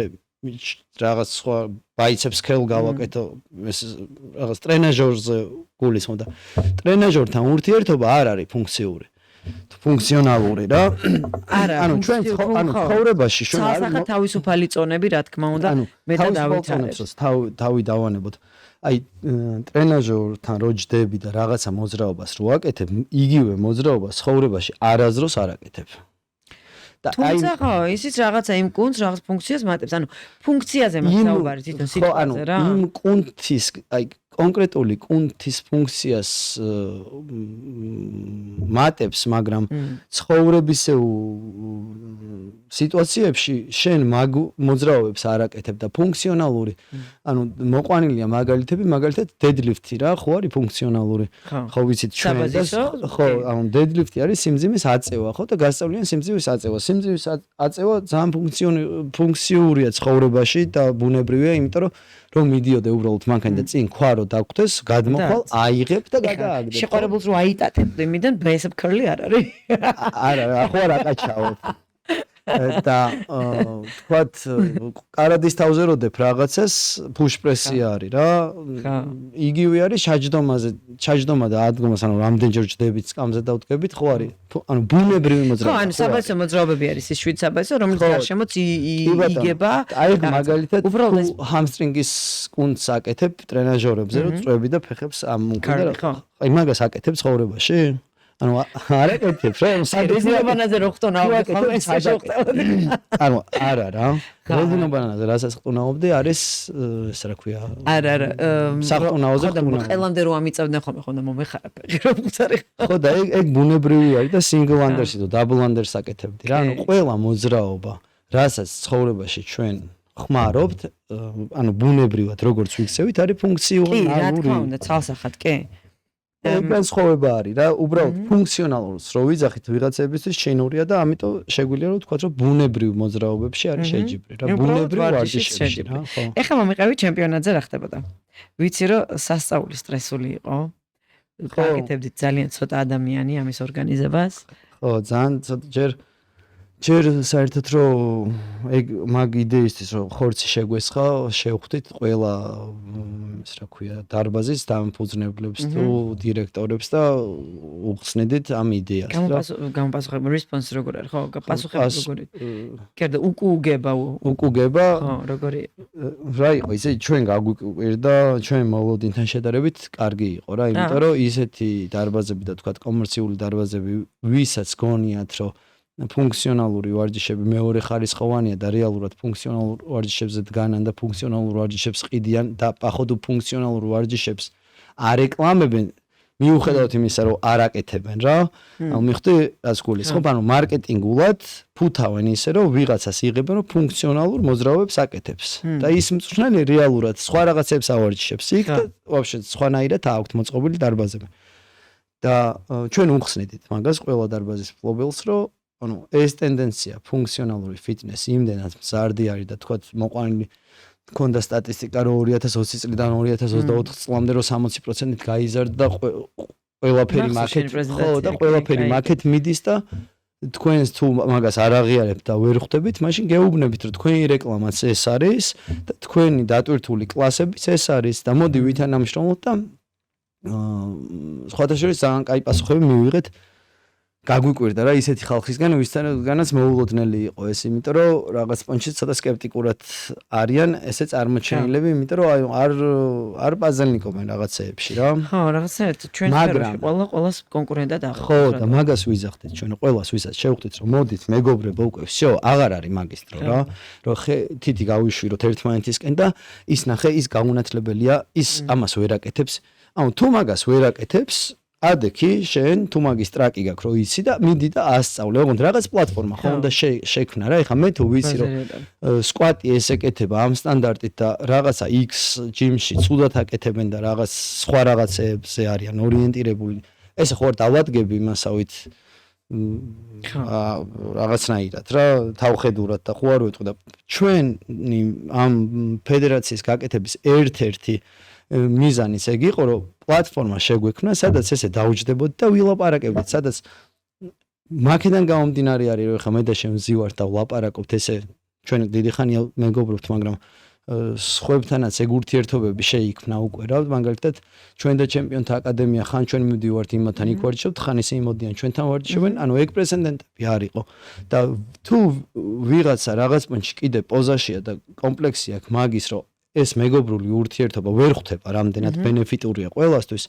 რაღაც სხვა ბაიცეპს ქელ გავაკეთო, ეს რაღაც ტრენაჟორზე გულისხმობ და ტრენაჟორთან ურთიერთობა არ არის ფუნქციური. ფუნქციონალური რა. ანუ ჩვენ ცხოვრებაში ჩვენ სახა თავისუფალი წონები, რა თქმა უნდა, მე და დავითარებს. თავი დავანებოთ. აი ტრენაჟორთან რო ჯდები და რაღაცა მოძრაობას რო აკეთებ, იგივე მოძრაობას ცხოვრებაში არასდროს არ აკეთებ. თუმცა ხო, ისიც რაღაცა იმ კუნთს რაღაც ფუნქციას მატებს. ანუ ფუნქციაზე მასაუბარი თვითონ სიტყვაზე რა. იმ კუნთის, აი კონკრეტული კუნთის ფუნქციას მატებს, მაგრამ ცხოვრებისეულ სიტუაციებში შენ მოძრაობებს არ აკეთებ და ფუნქციონალური, ანუ მოყვანილია მაგალითად დედლიფტი რა, ხო არის ფუნქციონალური. ხო ვიცით ჩვენ და ხო, ანუ დედლიფტი არის სიმძიმის აწევა, ხო და გასწავლიან სიმძიმის აწევა. სიმძიმის აწევა ძალიან ფუნქციურია ცხოვრებაში და ბუნებრივია, იმიტომ რომ მიდიოდე უბრალოდ მანქანა და წინ ქვა რო დაგხვდეს, გადმოხვალ, აიღებ და გადააგდებ. შეყარებულს რო აიტატებ იმიდან ბეისაპ ქერლი არ არის. არა, ხო არ აკაჩავებ. და თქვათ კარადის თავზე როდებ რაღაცას push press-ი არის რა. იგივე არის ჩაჯდომა და ადგომას, ანუ რამდენჯერ ჯდებით სკამზე დავდგებით, ხო არის. ანუ ბუნებრივი მოძრაობა. ხო, ანუ საბაისო მოძრაობები არის ის 7 საბაისო, რომელიც გარშემოც იგება. აი მაგალითად ჰამსტრინგის კუნთს აკეთებ ტრენაჟორებზე, რომ წვევები და ფეხებს ამკიდე. აი მაგას აკეთებ ცხოვრებაში? ანუ არ აკეთებ რა, რეზინობანაზე რო ხტონავდი, ხო ეს შეხვდები. ანუ არა რა. რეზინობანაზე რასაც ხტონავდი არის, ეს რა ქვია? არა, სახტონაოზე ხტონავდი. ყველამდე რო ამიწევდნენ ხომ მომეხარა ფეხი რო მუცარი. ხო და ეგ ბუნებრივი არის და single unders-ი და double unders აკეთებდი რა. ანუ ყველა მოძრაობა, რასაც ცხოვრებაში ჩვენ ხმარობთ, ანუ ბუნებრივად როგორც ვიქცევით, არის ფუნქციური. კი, რა თქმა უნდა, ცალსახად კი. განსხვავება არის რა, უბრალოდ ფუნქციონალურს რო ვიძახით ვიღაცებისთვის შეინურია და ამიტომ შეგვიძლია რომ ვთქვათ, რომ ბუნებრივ მოძრაობებში არის შეჯიბრი რა, ბუნებრივ ვარჯიშებში რა, ხო. ეხლა მომიყევი ჩემპიონატზე რა ხდებოდა? ვიცი რომ სასწაული სტრესული იყო. გაკეთებდით ძალიან ცოტა ადამიანი ამის ორგანიზებას. ხო, ძალიან ცოტა ჯერ საერთოდ რომ ეგ მაგ იდეისთვის რომ ხორცი შეგვესხა, შევხვდით ყველა ეს რა ქვია, დარბაზის დამფუძნებლებს თუ დირექტორებს და უხსნედით ამ იდეას რა. გამოპასუხებელ რესპონს როგორ არის, ხო? პასუხები როგორი? კერდა უკუგება. ხო, როგორი? რა იყო, ისე ჩვენ გაგვიკვირდა, ჩვენ მოლოდინთან შედარებით კარგი იყო რა, იმიტომ რომ ისეთი დარბაზები და თქვა კომერციული დარბაზები, ვისაც გონიათ რომ ფუნქციონალური ვარჯიშები მეორე ხარისხოვანია და რეალურად ფუნქციონალურ ვარჯიშებზე დგანან და ფუნქციონალურ ვარჯიშებს ყიდიან და პახოვდო ფუნქციონალურ ვარჯიშებს არეკლამებენ მიუხედავად იმისა რომ არ აკეთებენ რა. ანუ მიხდი რაც გულისხმობ, ანუ მარკეტინგულად ფუთავენ ისე რომ ვიღაცას იღებენ რომ ფუნქციონალურ მოძრაობებს აკეთებს და ის მწვრთნელი რეალურად სხვა რაღაცებს ავარჯიშებს იქ და ვაფშე სხვანაირად აქვთ მოწყობილი დარბაზები. და ჩვენ უხსნედით მაგას ყველა დარბაზის მფლობელს რომ ანუ ეს ტენდენცია ფუნქციონალური ფიტნესი იმდენად მზარდი არის და თქვათ მოყვანილი ქონდა სტატისტიკა რომ 2020 წლიდან 2024 წლამდე რომ 60%-ით გაიზარდა და ყველაფერი მარკეტ ხო და ყველაფერი მარკეტ მიდის და თქვენს თუ მაგას არ აღიარებთ და ვერ ხვდებით, მაშინ გეუბნებით რომ თქვენი რეკლამაც ეს არის და თქვენი დატვირთული კლასებიც ეს არის და მოდი ვითანამშრომლოთ და სხვათა შორის ძალიან კაი პასუხები მივიღეთ. გაგვიკვირდა რა ისეთი ხალხისგან, ვისთანაც მოულოდნელი იყო ეს, იმიტომ რომ რაღაც პონჩიც ცოტა სკეპტიკურად არიან, ესე წარმოჩენილები, იმიტომ რომ არ პაზლნიკობენ რაღაცეებში რა. ხო, რაღაცეებით ჩვენ სფეროში ყველას კონკურენტად ახლა. ხო, და მაგას ვიზახდით ჩვენ ყველას, ვისაც შევხვდით, რომ მოდით მეგობრებო უკვე всё, აღარ არის მაგის დრო რა. რომ თითი გავიშვიროთ ერთმანეთისკენ და ის ნახე, ის გაუნათლებელია, ის ამას ვერ აკეთებს. ანუ თუ მაგას ვერ აკეთებს ადექი შენ თუ მაგის ტრაკი გაქვს რო იცი და მიდი და ასწავლე, ოღონდ რაღაც პლატფორმა ხო უნდა შექმნა რა. ეხლა მე თუ ვიცი რომ სკვატი ეს ეკეთება ამ სტანდარტით და რაღაცა X ჯიმში ცუდად აკეთებენ და რაღაც სხვა რაღაცებზე არიან ორიენტირებული ეს ხო არ დავადგები მასავით რაღაცნაირად რა თავხედურად და ხო არ ვეთქვი და ჩვენი ამ ფედერაციის გაკეთების ერთ-ერთი მიზანიც ეგ იყო რომ პლატფორმა შეგვექმნა სადაც ესე დაუჯდებოდ და ვილაპარაკებდით სადაც მაქედან გამომდინარე არის რომ ხა მე და შენ ვზივართ და ვლაპარაკობთ ესე ჩვენ დიდი ხანია მეგობრობთ მაგრამ სხვებთანაც ეგ ურთიერთობები შეიქმნა უკვე რა მაგალითად ჩვენ და ჩემპიონთა აკადემია ხან ჩვენ მივდივართ იმათთან იქ ვარჯიშობთ ხან ისინი მოდიან ჩვენთან ვარჯიშობენ ანუ ეგ პრეცედენტები არ იყო და თუ ვიღაცა რაღაც პონჩი კიდე პოზაშია და კომპლექსი აქვს მაგის რომ ეს მეგობრული ურთიერთობა ვერ ხვდება რამდენად ბენეფიტურია ყველასთვის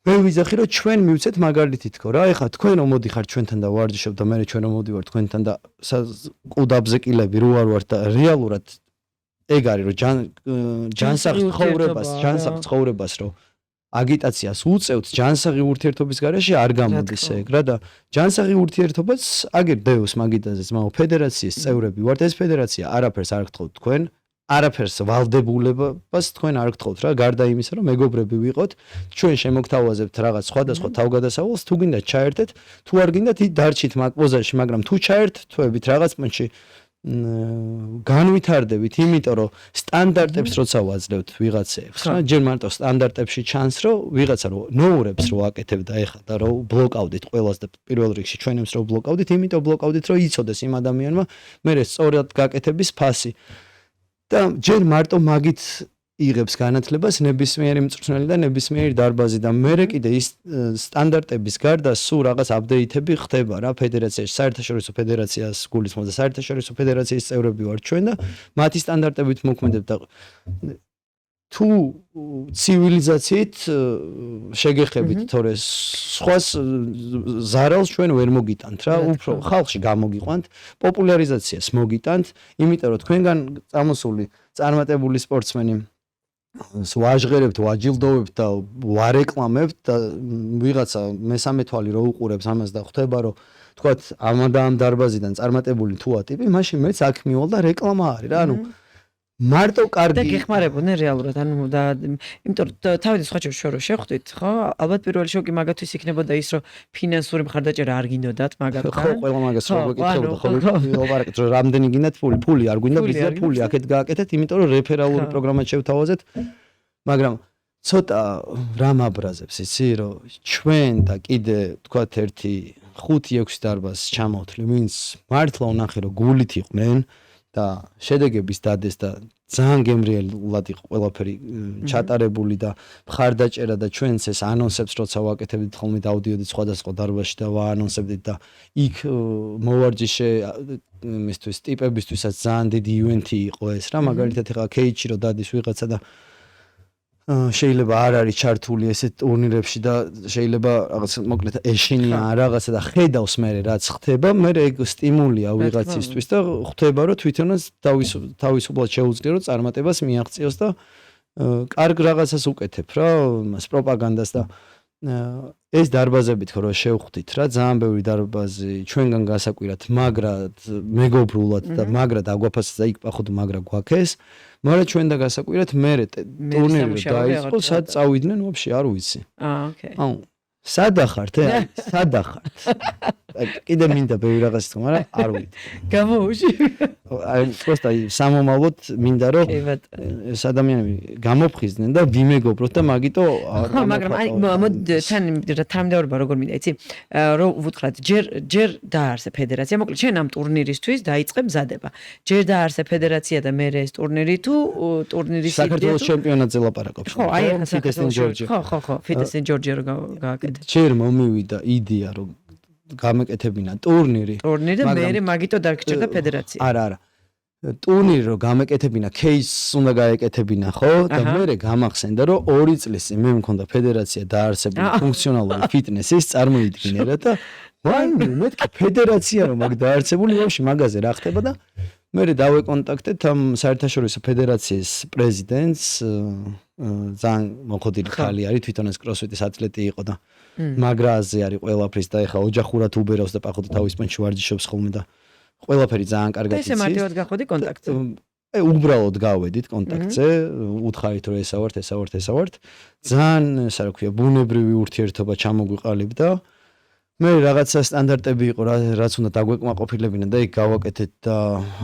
მე ვიზახი რომ ჩვენ მივცეთ მაგალითი თქო რა ეხლა თქვენ რომ მოდიხართ ჩვენთან და ვარჯიშობთ და მე ჩვენ რომ მოდივართ თქვენთან და ყუდაბზე კილები რო არ ვართ და რეალურად ეგ არის რომ ჯანსაღ ცხოვრებას რომ აგიტაციას უწევთ ჯანსაღი ურთიერთობის გარეშე არ გამოდის ეგ რა და ჯანსაღი ურთიერთობაც აგერ დევს მაგიტაზეც მაგრამ ფედერაციის წევრები ვართ ეს ფედერაცია არაფერს არ გთხოვთ თქვენ არაფერს ვალდებულებას თქვენ არ გთხოვთ რა გარდა იმისა რომ მეგობრები ვიყოთ ჩვენ შემოგთავაზებთ რაღაც სხვადასხვა თავგადასავალს თუ გინდა ჩაერთეთ თუ არ გინდათ დარჩით მაგ პოზაში მაგრამ თუ ჩაერთვებით რაღაც პონჩი განვითარდებით იმიტომ რომ სტანდარტებს როცა ვაძლევთ ვიღაცებს რა ჯერ მარტო სტანდარტებში ჩანს რომ ვიღაცა რომ ნოურებს რო აკეთებ და ეხა და რომ ბლოკავდით ყველას და პირველ რიგში ჩვენებს რო ბლოკავდით იმიტომ ბლოკავდით რომ იცოდეს იმ ადამიანმა მე სწორად გაკეთების ფასი და ჯერ მარტო მაგით იღებს განათლებას ნებისმიერი მწვრთნელი და ნებისმიერი დარბაზი და მე კიდე ის სტანდარტების გარდა სულ რაღაც აპდეიტები ხდება რა ფედერაციაში საერთაშორისო ფედერაციას გულისხმობს და საერთაშორისო ფედერაციის წევრები ვართ ჩვენ და მათი სტანდარტებით მოქმედებთ და თუ ცივილიზაციით შეგეხებით თორე სხვას ზარალს ჩვენ ვერ მოგიტანთ რა უფრო ხალხში გამოგიყვანთ პოპულარიზაციას მოგიტანთ იმიტომ რომ თქვენგან წამოსული წარმატებული სპორტსმენი ვაჟღერებთ, ვაჯილდოვებთ და ვარეკლამებთ და ვიღაცა მესამე თვალი რო უყურებს ამას და ხვდება რომ თქვათ ამ და ამ დარბაზიდან წარმატებული თუა ტიპი, მაშინ მეც აქ მივალ და რეკლამა არის რა, ანუ მარტო კარგი და გეხმარებოდნენ რეალურად, ანუ და იმიტომ რომ თავის სხვა შორო შეხვდით, ხო? ალბათ პირველი შოკი მაგათვის იქნებოდა ის, რომ ფინანსური მხარდაჭერა არ გინდოდათ მაგათთან. ხო, ყველა მაგას რო გეკითხებოდა, ხო, ვიყავარეთ, რომ რამდენი გინდათ ფული არ გვინდა, ვიზა ფული აქეთ გააკეთეთ, იმიტომ რომ რეფერალური პროგრამა შევთავაზეთ. მაგრამ ცოტა რამ აბრაზებს, იცი, რომ ჩვენ და კიდე თქვათ ერთი 5-6 დარბაზს ჩამოვთვლი, ვინც მართლა უნახე რომ გულით იყვნენ და შედეგების დადეს და ძალიან გემრიელად იყო ყველაფერი ჩატარებული და მხარდაჭერა და ჩვენც ეს ანონსებს როცა ვაკეთებდით ხოლმე დავდიოდით სხვადასხვა დარბაზში და ვაანონსებდით და იქ მოვარჯიშე იმისთვის ტიპებისთვისაც ძალიან დიდი ივენთი იყო ეს რა მაგალითად ეხლა კეიჩი რო დადის ვიღაცა და შეიძლება არ არის ჩართული ესეთ ტურნირებში და შეიძლება რაღაც მოკლედ ეშინია რაღაცა და ხედავს მე რაც ხდება მე ეგ სტიმულია ვიღაცისთვის და ხდება რომ თვითონაც თავისუფლად შეუძლია რომ წარმატებას მიაღწიოს და კარგ რაღაცას უკეთებ რა მას პროპაგანდას და ეს დარბაზებით ხო რომ შევხვდით რა ძალიან ბევრი დარბაზი ჩვენგან გასაკვირად მაგრად მეგობრულად და მაგრად აგვაფასეს და იქ პახოთ მაგრა გვაქეს მაგრამ ჩვენ და გასაკვირად მე ტურნირი დაიწყო სად წავიდნენ ვაფშე არ ვიცი ოკეი აუ სადახართ სადახართ კიდე მინდა ბევრი რაღაც თქო მაგრამ არ ვიცი გამოუში აი просто სამომავლოდ მინდა რომ ეს ადამიანები გამოფხიზდნენ და ვიმეგობროთ და მაგიტო ხო მაგრამ აი თან თანამდებობა როგორ მინდა იცი რომ ვუთხრათ ჯერ დაარსე ფედერაცია მოკლედ შენ ამ ტურნირისთვის დაიწყე მზადება ჯერ დაარსე ფედერაცია და მე ეს ტურნირი თუ ტურნირის საქართველოს ჩემპიონატზე ლაპარაკობ ხო აი ახლა საქართველოს ხო ფიტნეს ინ ჯორჯია რო გააკეთე ჯერ მომივიდა იდეა რომ გამეკეთებინა ტურნირი და მე მაგიტო დაგჭირდა ფედერაცია არა ტურნირი რომ გამეკეთებინა кейსს უნდა გაეკეთებინა ხო და მე გამახსენდა რომ 2 წლის წინ მე მქონდა ფედერაცია დაარსებული ფუნქციონალური ფიტნესის წარმოიდგინე რა და ვაიმე მეთქი ფედერაცია რომ მაგ დაარსებული ვაფშე მაგაზე რა ხდება და მე დავეკონტაქტეთ ამ საერთაშორისო ფედერაციის პრეზიდენტს ძალიან მოხდილი ხალი არის თვითონაც კროსფიტის ატლეტი იყო და მაგრაზე არის ყველაფრის და ეხა ოჯახურად უბერავს და პახოთ თავის პონჩი ვარჯიშობს ხოლმე და ყველაფერი ძალიან კარგად იცის. ესე მარტივად გახოდი კონტაქტზე. უბრალოდ გავედით კონტაქტზე, უთხარით რომ ესავართ. ძალიან, რა ქვია, ბუნებრივი ურთიერთობა ჩამოგვიყალიბდა. მე რაღაცა სტანდარტები იყო, რაც უნდა დაგვეკმაყოფილებინა და იქ გავაკეთეთ და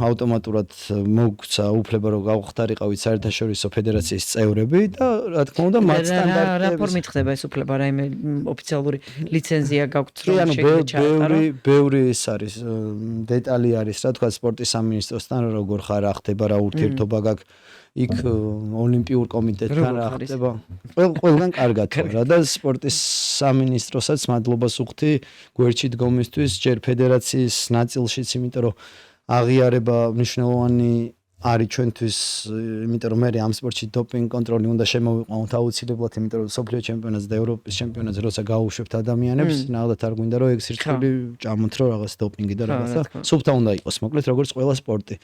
ავტომატურად მოგცა უფლება რომ გავხდარიყავით საერთაშორისო ფედერაციის წევრები და რა თქმა უნდა მათ სტანდარტები რა ფორმით ხდება ეს უფლება, რაიმე ოფიციალური ლიცენზია გაქვთ რომ ანუ შეგვეჩაყარო? ბევრი ის არის დეტალი არის, რა თქვა სპორტის სამინისტროსთან როგორ ხარ რა ხდება რა ურთიერთობა გაქვს იქ ოლიმპიურ კომიტეტთან რა ხდება ყველგან კარგად რა და სპორტის სამინისტროსაც მადლობას უხდი გვერდში დგომისთვის ჯერ ფედერაციის ნაწილშიც იმიტომ რომ აღიარება მნიშვნელოვანი არის ჩვენთვის იმიტომ რომ მე ამ სპორტში დოპინგ კონტროლი უნდა შემოვიყვანოთ აუცილებლად იმიტომ რომ სოფლიო ჩემპიონატს და ევროპის ჩემპიონატს როცა გაუშვებთ ადამიანებს ნახოთ არ გვინდა რომ ეგ სირთული ჭამოთ რომ რაღაც დოპინგი და რაღაცა სუფთა უნდა იყოს მოკლედ როგორც ყველა სპორტი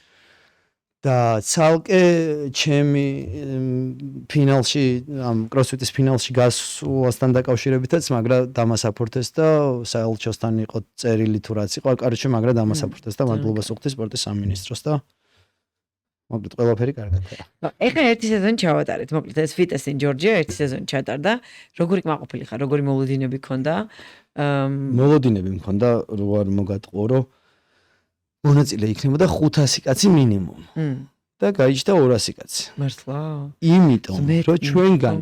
და ცალკე ჩემი ფინალში ამ კროსფიტის ფინალში გასვლასთან დაკავშირებითაც მაგრა დამასაფორთეს და საელჩოსთან იყო წერილი თუ რაც იყო კარჩე მაგრა დამასაფორთეს და მადლობას უხდი სპორტის სამინისტროს და მოკლედ ყველაფერი კარგად ხდება. ეხლა ერთი სეზონი ჩავატარეთ, მოკლედ ეს Fitness in Georgia ერთი სეზონი ჩატარდა. როგორი კმაყოფილი ხარ, როგორი მოლოდინები ქონდა? მოლოდინები მქონდა, რო არ მოგატყო, რომ მონაწილე იქნებოდა 500 კაცი მინიმუმ. და გაიჭდა 200 კაცი. მართლა? იმიტომ, რომ ჩვენგან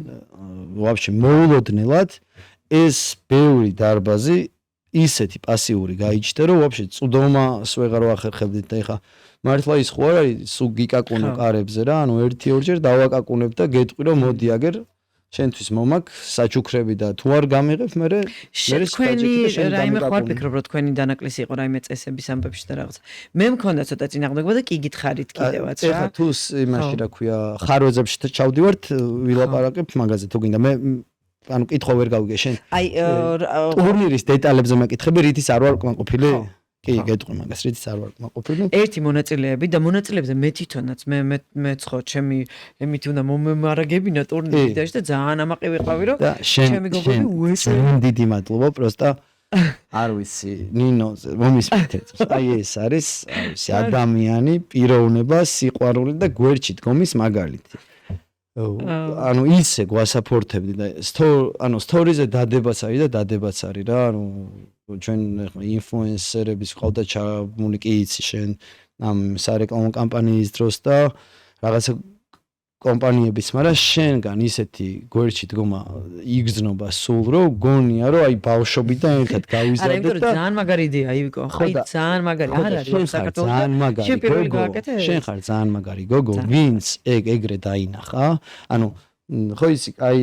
ვაფშე მოულოდნელად ეს ბევრი დარბაზი ისეთი პასიური გაიჭდა, რომ ვაფშე წვდომას ვეღარ ვახერხებდით და ეხა მართლა ის ხო არ არის სულ გიკაკუნო კარებზე რა, ანუ 1-2 დავაკაკუნებ და გეტყვი რომ მოდი აგერ შენთვის მომაკ საჩუქრები და თუ არ გამიღებ მე თქვენი რაიმე ხო არ ფიქრობ რომ თქვენი დანაკლისი იყო რაიმე წესების ამბებში და რაღაცა. მე მქონდა ცოტა წინააღმდეგობა და კი გითხარით კიდევაც რა. ეხა თუ იმაში რა ქვია ხარვეზებში ჩავდივართ ვილაპარაკებ მაგაზე თუ გინდა მე ანუ კითხვა ვერ გავიგე შენ. აი ტურნირის დეტალებზე მეკითხები რითიც არ ვარ კმაყოფილი? კი, გეტყვი მაგას, რითიც არ ვარ კმაყოფილი. ერთი მონაწილეები და მონაწილეებზე მე თვითონაც მე ხო ჩემი ემით უნდა მომემარაგებინა ტურნირი და ძალიან ამაყი ვიყავი რომ ჩემი გოგონი უესწრებოდი. დიდი მადლობა, პროსტა არ ვიცი, ნინო მომისმენთ. აი ეს არის ადამიანი, პიროვნება, სიყვარული და გვერდში დგომის მაგალითი. ანუ ისე გვასაფორთებდი და ანუ სტორიზე დადებაც არის რა, ანუ ჩვენ ინფლუენსერების ყავდა ჩამული კი იცი შენ ამ სარეკლამო კამპანიის დროს და რაღაცა კომპანიების, მაგრამ შენგან ისეთი გვერდში დგომა იგრძნობა სულ რომ გონია რომ აი ბავშვობიდან ერთად გავიზარდეთ და არა იმიტომ რომ ძალიან მაგარი იდეა ივიკო აი ძალიან მაგარი არ არის საქართველოს შენ ხარ ძალიან მაგარი გოგო ვინც ეგრე დაინახა ანუ ხო ისი აი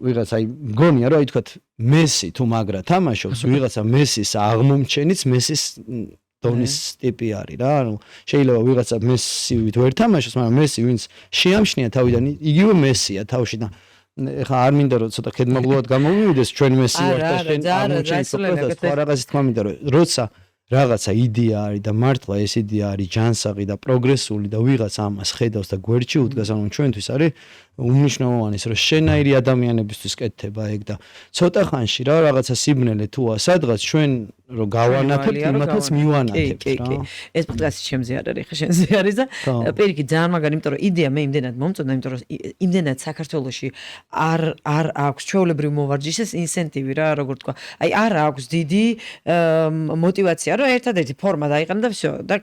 ვიღაცა აი გონია რომ აი თქვა მესი თუ მაგრა თამაშობს ვიღაცა მესის აღმომჩენიც მესის დონის ტიპი არის რა ანუ შეიძლება ვიღაცა მესივით ვერ თამაშობს მაგრამ მესი ვინც შეამშნია თავიდან იგივე მესია თავში და ეხა არ მინდა რომ ცოტა ქედმაღლულად გამოვივიდეს ჩვენ მესი ვარ და შენ აღმოჩენს და რაღაცა თქმა მინდა რომ როცა რაღაცა იდეა არის და მართლა ეს იდეა არის ჯანსაღი და პროგრესული და ვიღაც ამას ხედავს და გვერდში უდგას ანუ ჩვენთვის არის უმნიშვნელოვანი ის რომ შენაირი ადამიანებისთვის კეთდება ეგ და ცოტა ხანში რა რაღაცა სიბნელე თუა სადღაც ჩვენ რომ გავანათებთ იმათაც მივანათებთ რა ეს პოდკასტი ჩემზე არ არის ხა შენზე არის და პირიქით ძალიან მაგარი იმიტომ რომ იდეა მე იმდენად მომწონდა იმიტომ რომ იმდენად საქართველოში არ აქვს ჩვეულებრივ მოვარჯიშეს ინსენტივი რა როგორ თქვა აი არ აქვს დიდი мотивация რომ ერთადერთი ფორმა დაიყენა და всё და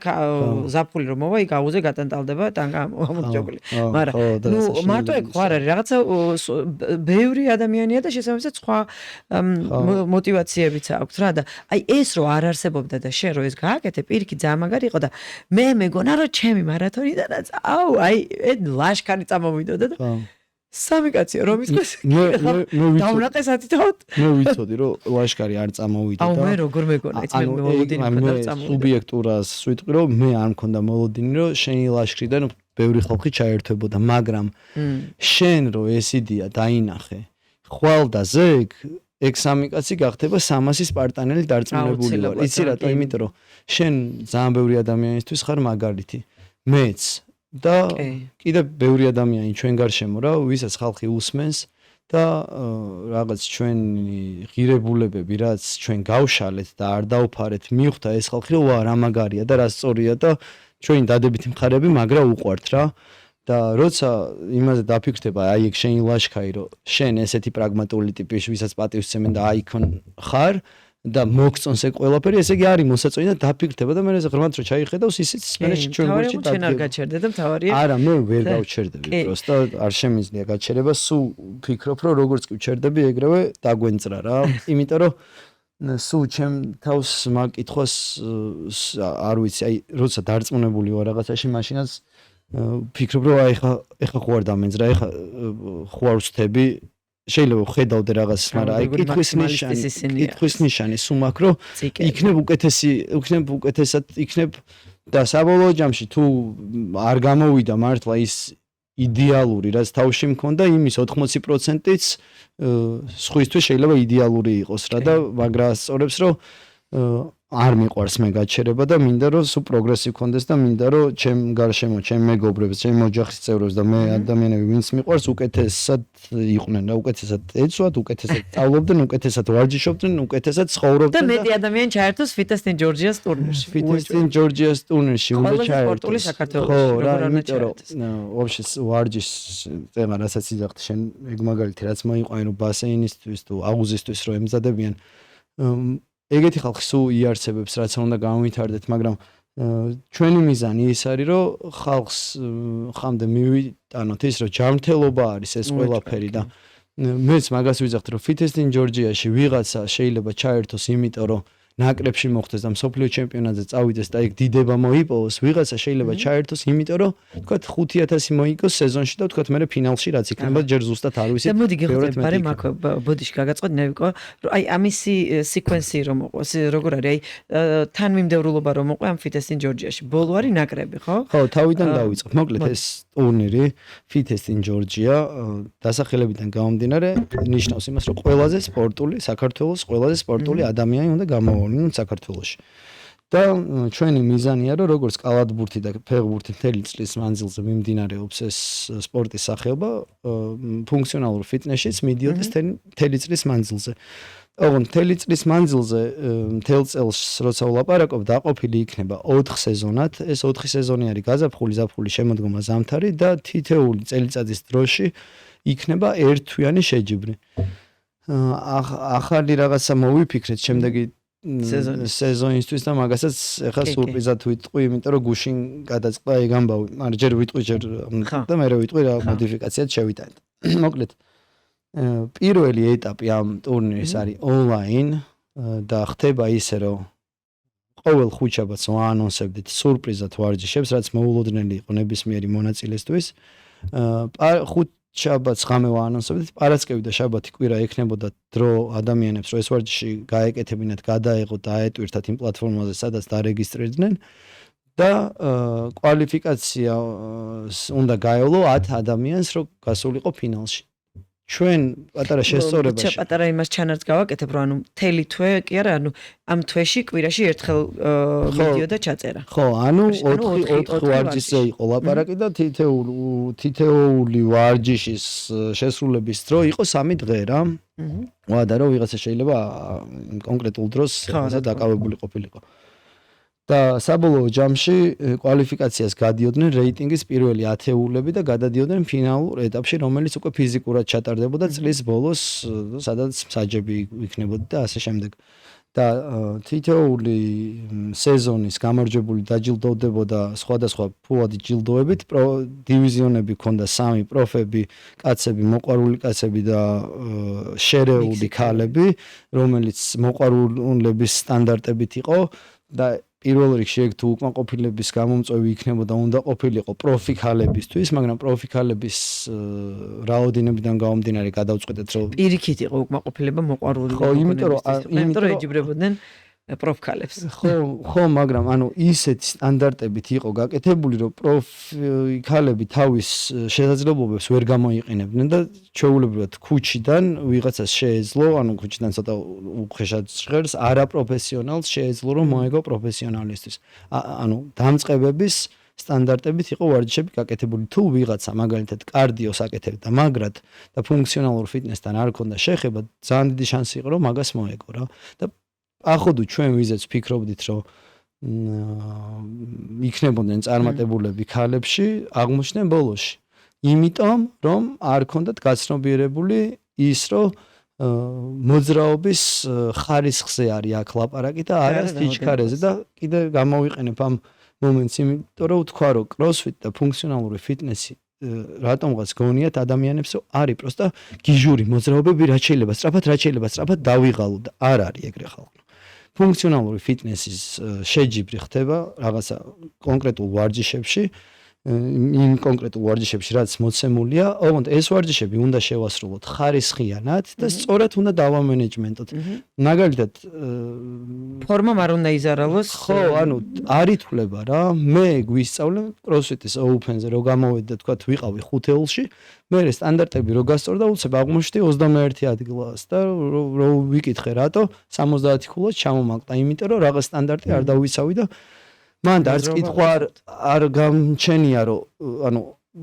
ზაფხული რომ მოვა იქ აუზე გატანტალდება ტანგა ამოჯოგლი მაგრამ ნუ მარტო ეგ ხო არ არის რაღაცა ბევრი ადამიანია და შესაბამისად სხვა мотивациებიც აქვს რა და აი ეს რო არ არსებობდა და შენ რო ეს გააკეთე პირიქით ძალიან მაგარი იყო და მე მეგონა რომ ჩემი მარათონიდანაც აუ აი ლაშქარი წამოვიდოდა და სამი კაცია რომ ის დავნაყესათი თავთ მე ვიცოდი რომ ლაშქარი არ წამოვიდა და აუ მე როგორ მეგონა იცი მე მოლოდინი მქონდა წამოვიდა სუბიექტურას ვიტყვი რომ მე არ მქონდა მოლოდინი რომ შენი ლაშქრიდან ბევრი ხალხი ჩაერთვებოდა მაგრამ შენ რო ეს იდეა დაინახე ხვალ და ზეგ ეგ სამი კაცი გახდება 300 სპარტანელი დარწმუნებული ვარ იცი რატო იმიტომ რომ შენ ძალიან ბევრი ადამიანისთვის ხარ მაგალითი მეც და კიდე ბევრი ადამიანი ჩვენ გარშემო რა ვისაც ხალხი უსმენს და რაღაც ჩვენი ღირებულებები რაც ჩვენ გავშალეთ და არ დაუფარეთ მივხვდა ეს ხალხი რომ რა მაგარია და რა სწორია და ჩვენი დადებითი მხარეები მაგრა უყვართ რა და როცა იმაზე დაფიქრდება აი ეგ შენი ლაშქარი რომ შენ ესეთი პრაგმატული ტიპი ვისაც პატივს ცემენ და აიქონ ხარ და მოგწონს ეგ ყველაფერი ესე იგი არის მოსაწონი და დაფიქრდება და მე ეს ღრმად რო ჩაიხედავს ისიც მე ჩვენ გულში ჩვენ არ გაჩერდე და თავარია არა მე ვერ გავჩერდები პროსტა არ შემიძლია გაჩერება სულ ფიქრობ რომ როგორც კი ვჩერდები ეგრევე დაგვენწრა რა იმიტომ რომ სულ ჩემ თავს მაგკითხვას არ ვიცი აი როცა დარწმუნებული ვარ რაღაცაში მაშინაც ფიქრობ რომ აი ეხა ხო არ დამენძრა ეხა ხო არ ვწდები შეიძლება ხედავდე რაღაცას მაგრამ აი კითხვის ნიშანი სულ მაქვს რომ იქნებ უკეთესად იქნებ და საბოლოო ჯამში თუ არ გამოვიდა მართლა ის იდეალური რაც თავში მქონდა იმის 80%-იც სხვისთვის შეიძლება იდეალური იყოს რა და მაგრა სწორებს რომ არ მიყვარს მე გაჩერება და მინდა რომ სულ პროგრესი გქონდეს და მინდა რომ ჩემ გარშემო ჩემ მეგობრებს ჩემ ოჯახის წევრებს და მე ადამიანები ვინც მიყვარს უკეთესად იყვნენ და უკეთესად ეცვათ უკეთესად სწავლობდნენ უკეთესად ვარჯიშობდნენ უკეთესად ცხოვრობდნენ და მეტი ადამიანი ჩაერთოს Fitness in Georgia-ს ტურნირში Fitness in Georgia-ს ტურნირში უნდა ჩაერთოს სპორტული საქართველოში ხო რა იმიტომ რომ ვაფშე ვარჯიშ წემა რასაც იძახთ შენ ეგ მაგალითი რაც მოიყვანო რომ ბასეინისთვის თუ აუზისთვის რო ემზადებიან ეგეთი ხალხი სულ იარსებებს რაც უნდა გამოვითარდეთ მაგრამ ჩვენი მიზანი ის არის რომ ხალხს ხამდე მივიტანოთ ის რომ ჯანმრთელობა არის ეს ყველაფერი და მეც მაგას ვიძახთ რომ Fitness in Georgia-ში ვიღაცა შეიძლება ჩაერთოს იმიტომ რომ ნაკრებში მოხდეს და მსოფლიო ჩემპიონატზე წავიდეს და ეგ დიდება მოიპოვოს ვიღაცა შეიძლება ჩაერთოს იმიტომ რომ თქვათ 5000 მოიგოს სეზონში და თქვათ მე ფინალში რაც იქნება ჯერ ზუსტად არ ვიცი და მოდი გიხსენებ ბარე მაგ ბოდიში გაგაწყოთ ნევიკო რომ აი ამისი სიკვენსი რომ მოყვეს როგორ არის აი თანმიმდევრულობა რომ მოყვე ამ Fitness in Georgia-ში ბოლო არის ნაკრები ხო ხო თავიდან დავიწყებ მოკლედ ეს ტურნირი Fitness in Georgia დასახელებიდან გამომდინარე ნიშნავს იმას რომ ყველაზე სპორტული საქართველოს ყველაზე სპორტული ადამიანი უნდა გამოვიდეს საქართველოში და ჩვენი მიზანია რომ როგორც კალათბურთი და ფეხბურთი მთელი წლის მანძილზე მიმდინარეობს ეს სპორტის სახეობა ფუნქციონალურ ფიტნესშიც მიდიოდეს მთელი წლის მანძილზე ოღონდ მთელი წლის მანძილზე მთელ წელს როცა ვლაპარაკობ დაყოფილი იქნება 4 სეზონად ეს 4 სეზონი არის გაზაფხული ზაფხული შემოდგომა ზამთარი და თითეული წელიწადის დროში იქნება ერთთვიანი შეჯიბრი ახალი რაღაცა მოვიფიქრეთ შემდეგი სეზონისთვის და მაგასაც ეხლა სურპრიზად ვიტყვი, იმიტომ რომ გუშინ გადაწყდა ეგ ამბავი, მაგრამ ჯერ ვიტყვი ჯერ და მე ვიტყვი რა მოდიფიკაციად შევიტანეთ. მოკლედ პირველი ეტაპი ამ ტურნირის არის ონლაინ და ხდება ისე რომ ყოველ ხუთშაბათს ვაანონსებდით სურპრიზად ვარჯიშებს, რაც მოულოდნელი იყო ნებისმიერი მონაწილესთვის. შაბათს ღამე ვაანონსებდით, პარასკევი და შაბათი კვირა ექნებოდა დრო ადამიანებს, რომ ეს ვარჯიში გაეკეთებინათ, გადაეღოთ და აეტვირთათ იმ პლატფორმაზე, სადაც დარეგისტრირდნენ და კვალიფიკაცია უნდა გაევლო 10 ადამიანს, რომ გასულიყო ფინალში. ჩვენ პატარა შესწორებაში პატარა იმას ჩანარდს გავაკეთებ, რომ ანუ მთელი თვე კი არა, ანუ ამ თვეში კვირაში ერთხელ მიდიოდა ჩაწერა. ხო, ანუ 4 ვარჯიშზე იყო ლაპარაკი და თითეული ვარჯიშის შესრულების დრო იყო 3 დღე რა. და რომ ვიღაცა შეიძლება კონკრეტულ დროს დაკავებული ყოფილიყო. და საბოლოო ჯამში კვალიფიკაციას გადიოდნენ რეიტინგის პირველი 10-ულები და გადადიოდნენ ფინალურ ეტაპში, რომელიც უკვე ფიზიკურად ჩატარდებოდა წლის ბოლოს, სადაც მსაჯები იქნებოდა და ასე შემდეგ. და თითოეული სეზონის გამარჯვებული დაჯილდოვდებოდა სხვადასხვა ფულადი ჯილდოებით, დივიზიონები ჰქონდა 3, პროფები, კაცები, მოყვარული კაცები და შერეული ქალები, რომელიც მოყვარულების სტანდარტებით იყო და პირველ რიგში ეგ თუ უკმაყოფილების გამომწვევი იქნებოდა უნდა ყოფილიყო პროფი ქალებისთვის, მაგრამ პროფი ქალების რაოდენობიდან გამომდინარე გადავწყვეტეთ რომ პირიქით იყო უკმაყოფილება მოყვარული ხო, იმიტომ რომ ეჯიბრებოდნენ პროფ ქალებს. ხო, მაგრამ ანუ ისეთი სტანდარტებით იყო გაკეთებული, რომ პროფი ქალები თავის შესაძლებლობებს ვერ გამოიყენებდნენ და ჩვეულებრივად ქუჩიდან ვიღაცას შეეძლო, ანუ ქუჩიდან ცოტა უხეშად ჟღერს, არაპროფესიონალს შეეძლო რომ მოეგო პროფესიონალისთვის. ანუ დამწყებების სტანდარტებით იყო ვარჯიშები გაკეთებული. თუ ვიღაცა მაგალითად კარდიოს აკეთებდა მაგრად და ფუნქციონალურ ფიტნესთან არ ჰქონდა შეხება, ძალიან დიდი შანსი იყო რომ მაგას მოეგო რა. და ახოდუ ჩვენ ვიზეც ფიქრობდით რომ იქნებოდნენ წარმატებულები ქალებში, აღმოჩნდნენ ბოლოში. იმიტომ, რომ არ ქონდათ გაცნობიერებული ის, რომ მოძრაობის ხარისხზე არის აქ ლაპარაკი და არა სიჩქარეზე და კიდე გამოვიყენებ ამ მომენტს, იმიტომ რომ ვთქვა, რომ CrossFit და ფუნქციონალური ფიტნესი რატომღაც გონიათ ადამიანებს, რომ არის პროსტა გიჟური მოძრაობები, რაც შეიძლება სწრაფად დავიღალო და არ არის ეგრე ხალხო. ფუნქციონალური ფიტნესის შეჯიბრი ხდება რაღაცა კონკრეტულ ვარჯიშებში, იმ კონკრეტულ ვარჯიშებში, რაც მოცემულია, ოღონდ ეს ვარჯიშები უნდა შევასრულოთ ხარისხიანად და სწორად უნდა დავამენეჯმენტოთ. მაგალითად, ფორმა არ უნდა იზარალოს. ხო, ანუ არ ითვლება რა. მე გვისწავლე CrossFit-ის Open-ზე რო გამოვედი და თქვა ვიყავი ხუთეულში, მე სტანდარტები რო გასწორდა, უცებ აღმოჩნდი 21 ადგილას და რო ვიკითხე რატო 70 ქულას ჩამომაკდა, იმიტომ რომ რაღაც სტანდარტი არ დავიცავი და მან არც კითხვა არ გამჩენია, რომ ანუ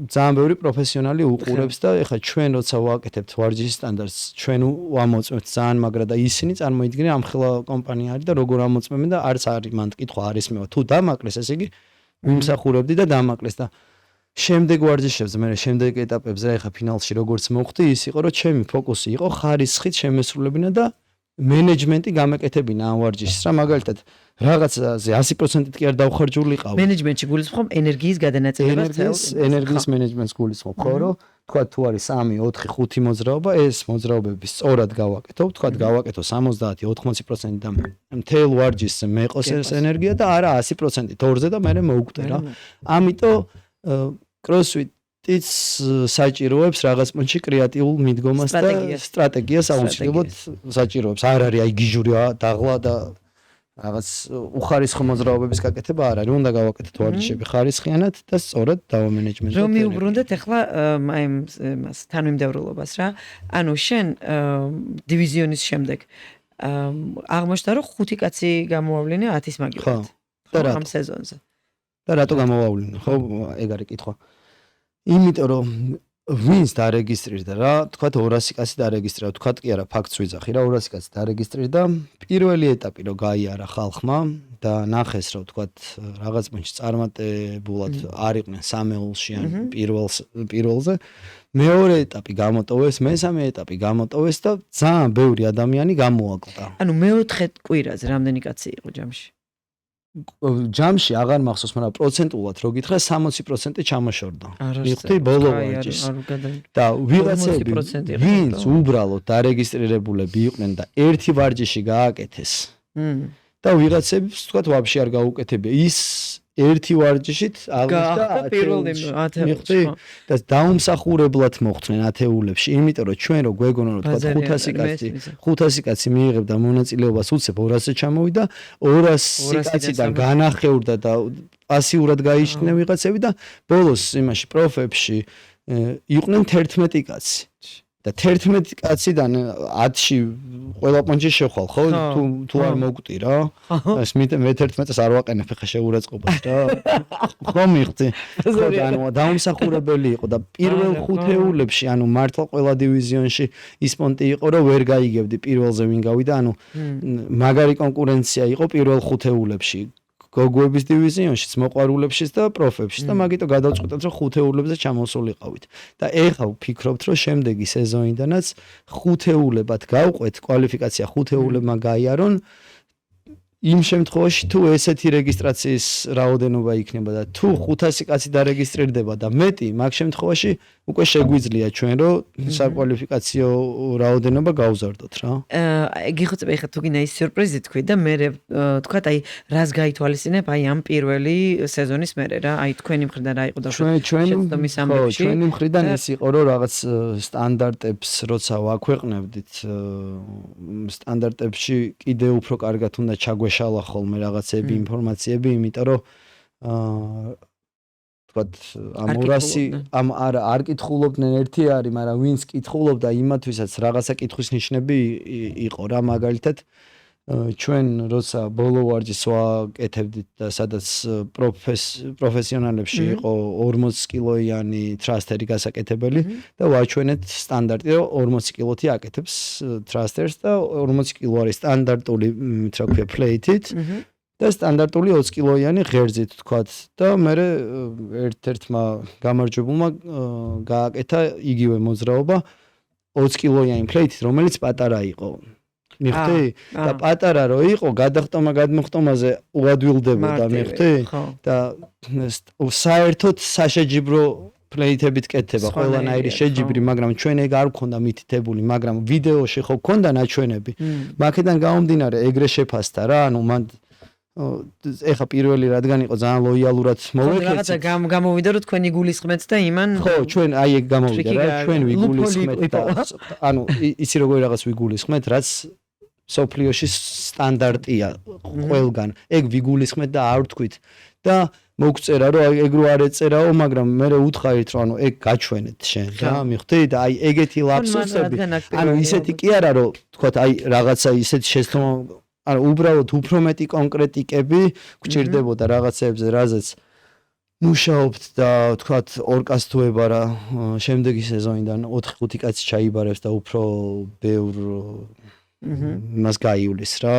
ძალიან ბევრი პროფესიონალი უყურებს და ეხლა ჩვენ როცა ვაკეთებთ ვარჯიშის სტანდარტს, ჩვენ ვამოწმებთ ძალიან მაგრა და ისინი წარმოიდგინე ამ ხელა კომპანია არის და როგორ ამოწმებენ და არც არის მან კითხვა არ ისმევა. თუ დამაკლეს, ესე იგი ვიმსახურებდი და დამაკლეს და შემდეგ ვარჯიშებზე, მე შემდეგ ეტაპებზე, ეხლა ფინალში როგორც მოხდი, ის იყო, რომ ჩემი ფოკუსი იყო ხარისხით შემესრულებინა და მენეჯმენტი გამეკეთებინა ამ ვარჯიშს რა, მაგალითად რაღაცაზე 100%-ით კი არ დავხარჯულიყავ. მენეჯმენტში გულისხმობ ენერგიის გადანაწილებას, ენერგიის მენეჯმენტს გულისხმობ, ხო, რომ თქვა თუ არის 3, 4, 5 მოძრაობა, ეს მოძრაობები სწორად გავაკეთო, თქვა გავაკეთო 70, 80% და მთელ ვარჯიშს მეყოს ეს ენერგია და არა 100%-ით 2-ზე და მე მოვკვდე რა. ამიტომ CrossFit-იც საჭიროებს რაღაც პონჩი კრეატიულ მიდგომას და სტრატეგიას აუცილებლად საჭიროებს. არ არის აი გიჟური დაღლა და რაღაც უხარისხო მოძრაობების გაკეთება არ არის. უნდა გავაკეთოთ ვარჯიშები ხარისხიანად და სწორად დავამენეჯმენტოთ. რომ მიუბრუნდეთ ახლა აი მას თანმიმდევრულობას რა. ანუ შენ დივიზიონის შემდეგ აღმოჩნდა რომ 5 კაცი გამოვავლინე 10-ის მაგივრად. და ამ სეზონზე. და რატო გამოვავლინე? ხო, ეგ არის კითხვა. იმიტომ რომ ვინც დარეგისტრირდა რა, თქვათ 200 კაცი დარეგისტრირდა, თქვათ კი არა, ფაქტს ვიძახი რა, 200 კაცი დარეგისტრირდა, პირველი ეტაპი რო გაიარა ხალხმა და ნახეს რომ თქვათ რაღაც პონჩი წარმატებულად არ იყვნენ სამეულში ან პირველზე, მეორე ეტაპი გამოტოვეს, მესამე ეტაპი გამოტოვეს და ძალიან ბევრი ადამიანი გამოაკლდა. ანუ მეოთხე კვირაზე რამდენი კაცი იყო ჯამში? ჯამში აღარ მახსოვს, მაგრამ პროცენტულად რო გითხრა 60% ჩამოშორდა. მივხვდი ბოლო ვარჯიშს. და ვიღაცები ვინც უბრალოდ დარეგისტრირებულები იყვნენ და ერთი ვარჯიში გააკეთეს. და ვიღაცებს თქვათ ვაფშე არ გაუკეთებია. ის ერთი ვარჯიშით აღნიშნა მივხვდი და დაუმსახურებლად მოხდნენ ათეულებში, იმიტომ რომ ჩვენ რო გვეგონა რომ თქვათ 500 კაცი მიიღებდა მონაწილეობას, უცებ 200-ზე ჩამოვიდა, 200 კაციდან განახევრდა და პასიურად გაიჩნდნენ ვიღაცები და ბოლოს იმაში პროფებში იყვნენ 11 კაცი. და 11 კაციდან 10-ში ყველა პონჩი შეხვალ, ხო? თუ არ მოგვდი რა. ეს მე 11-ს არ ვაყენებ ხა შეურაცხყოფას რა. ხო მიხდი. ანუ დაუმსახურებელი იყო და პირველ ხუთეულებში, ანუ მართლა ყველა დივიზიონში ის პონტი იყო, რომ ვერ გაიგებდი პირველზე ვინ გავიდა, ანუ მაგარი კონკურენცია იყო პირველ ხუთეულებში. გოგოების დივიზიონშიც, მოყვარულებშიც და პროფებშიც და მაგიტო გადავწყვიტეთ რომ ხუთეულებზე ჩამოსულიყავით. და ეხლა ვფიქრობთ რომ შემდეგი სეზონიდანაც ხუთეულებად გავყვეთ, კვალიფიკაცია ხუთეულებმა გაიარონ. იმ შემთხვევაში თუ ესეთი რეგისტრაციის რაოდენობა იქნება და თუ 500 კაცი დარეგისტრირდება და მეტი, მაგ შემთხვევაში უკვე შეგვიძლია ჩვენ რომ საკვალიფიკაციო რაოდენობა გავზარდოთ რა. გიხოცებ ეხლა თუ გინდა ის სიურპრიზი თქვი და მე თქვათ აი რას გაითვალისწინებ აი ამ პირველი სეზონის მერე რა. აი თქვენი მხრიდან რა იყო და შეცდომის ამბებში. ჩვენი მხრიდან ის იყო რომ რაღაც სტანდარტებს როცა ვაქვეყნებდით სტანდარტებში კიდე უფრო კარგად უნდა ჩაგვეშალა ხოლმე რაღაცები, ინფორმაციები, იმიტომ რომ თქვათ ამ 200 ამ არ კითხულობდნენ ერთი არის, მაგრამ ვინც კითხულობდა იმათვისაც რაღაცა კითხვის ნიშნები იყო რა, მაგალითად ჩვენ როცა ბოლო ვარჯიშს ვაკეთებდით და სადაც პროფესიონალებში იყო 40 კილოიანი თრასტერი გასაკეთებელი და ვაჩვენეთ სტანდარტი რომ 40 კილოთი აკეთებს თრასტერს და 40 კილო არის სტანდარტული რა ქვია პლეიტით და სტანდარტული 20 კილოიანი ღერძით თქვათ და მე ერთ-ერთმა გამარჯვებულმა გააკეთა იგივე მოძრაობა 20 კილოიანი ფლეიტით, რომელიც პატარა იყო. მიხდი? და პატარა რო იყო, გადმოხტომაზე უადვილდებოდა, მიხდი? და საერთოდ საშეჯიბრო ფლეიტებით კეთება ყველანაირი შეჯიბრი, მაგრამ ჩვენ ეგ არ გქონდა მითითებული, მაგრამ ვიდეოში ხო გქონდა ნაჩვენები. მაქედან გამომდინარე ეგრე შეფასდა რა, ანუ მან ეხა პირველი რადგან იყო ძალიან ლოიალურად მოვეკეცით. რაღაცა გამოვიდა რომ თქვენი გულისხმეთ და იმან ხო, ჩვენ აი ეგ გამოვიდა რა, ჩვენ ვიგულისხმეთ და ანუ იცი როგორი რაღაც ვიგულისხმეთ, რაც სოფლიოში სტანდარტია ყველგან. ეგ ვიგულისხმეთ და არ ვთქვით და მოგწერა რომ აი ეგ რო არ ეწერაო, მაგრამ მე უთხარით რომ ანუ ეგ გაჩვენეთ შენ რა, მიხდი და აი ეგეთი ლაფსუსები. ანუ ისეთი კი არა რომ თქვათ აი რაღაცა ისეთი შეცდომა ანუ უბრალოდ უფრო მეტი კონკრეტიკები გჭირდებოდა რაღაცებზე, რაზეც მუშაობთ და თქვათ ორკას თუ ებარა შემდეგი სეზონიდან 4-5 კაცი ჩაიბარებს და უფრო ბევრ მას გაიulis რა,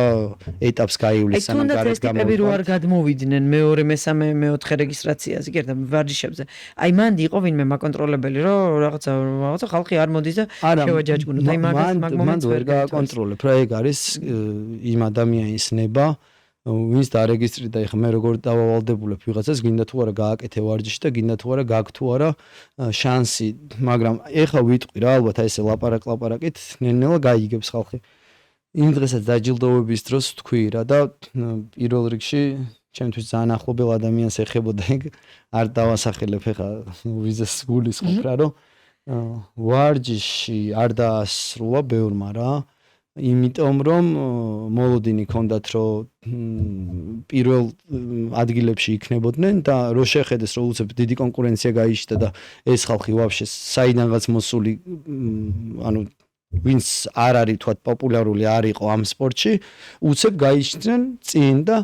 ეტაპს გაიulis სანამ გარეთ გამოვიდა. ტიპები რო არ გადმოვიდნენ მეორე, მესამე, მეოთხე რეგისტრაციაზე, კი არა ვარჯიშებზე. აი მანდი იყო ვინმე მაკონტროლებელი, რომ რაღაცა ხალხი არ მოდის და შევაჯაჭკუნოთ. აი მაგ მომენტს ვერ გაკონტროლებ რა, ეგ არის იმ ადამიანის ნება, ვინც დარეგისტრირდა, ეხლა მე როგორ დავავალდებულებ ვიღაცას, გინდა თუ არა გააკეთე ვარჯიში და გინდა თუ არა გაქვს თუ არა შანსი, მაგრამ ეხლა ვიტყვი რა, ალბათ აი ესე ლაპარაკით ნელ-ნელა გაიგებს ხალხი. იმ დღესაც დაჯილდოების დროს თქვი რა და პირველ რიგში ჩემთვის ძალიან ახლობელ ადამიანს ეხებოდა ეგ არ დავასახელებ ეხა ვიზეს გულისხმობ რა რომ ვარჯიში არ დაასრულა ბევრმა რა იმიტომ რომ მოლოდინი ქონდათ რომ პირველ ადგილებში იქნებოდნენ და რო შეხედეს რომ უცებ დიდი კონკურენცია გაიშთა და ეს ხალხი ვაფშე საიდანღაც მოსული ანუ ვინც არ არის თქვათ პოპულარული არ იყო ამ სპორტში უცებ გაიჩნდნენ წინ და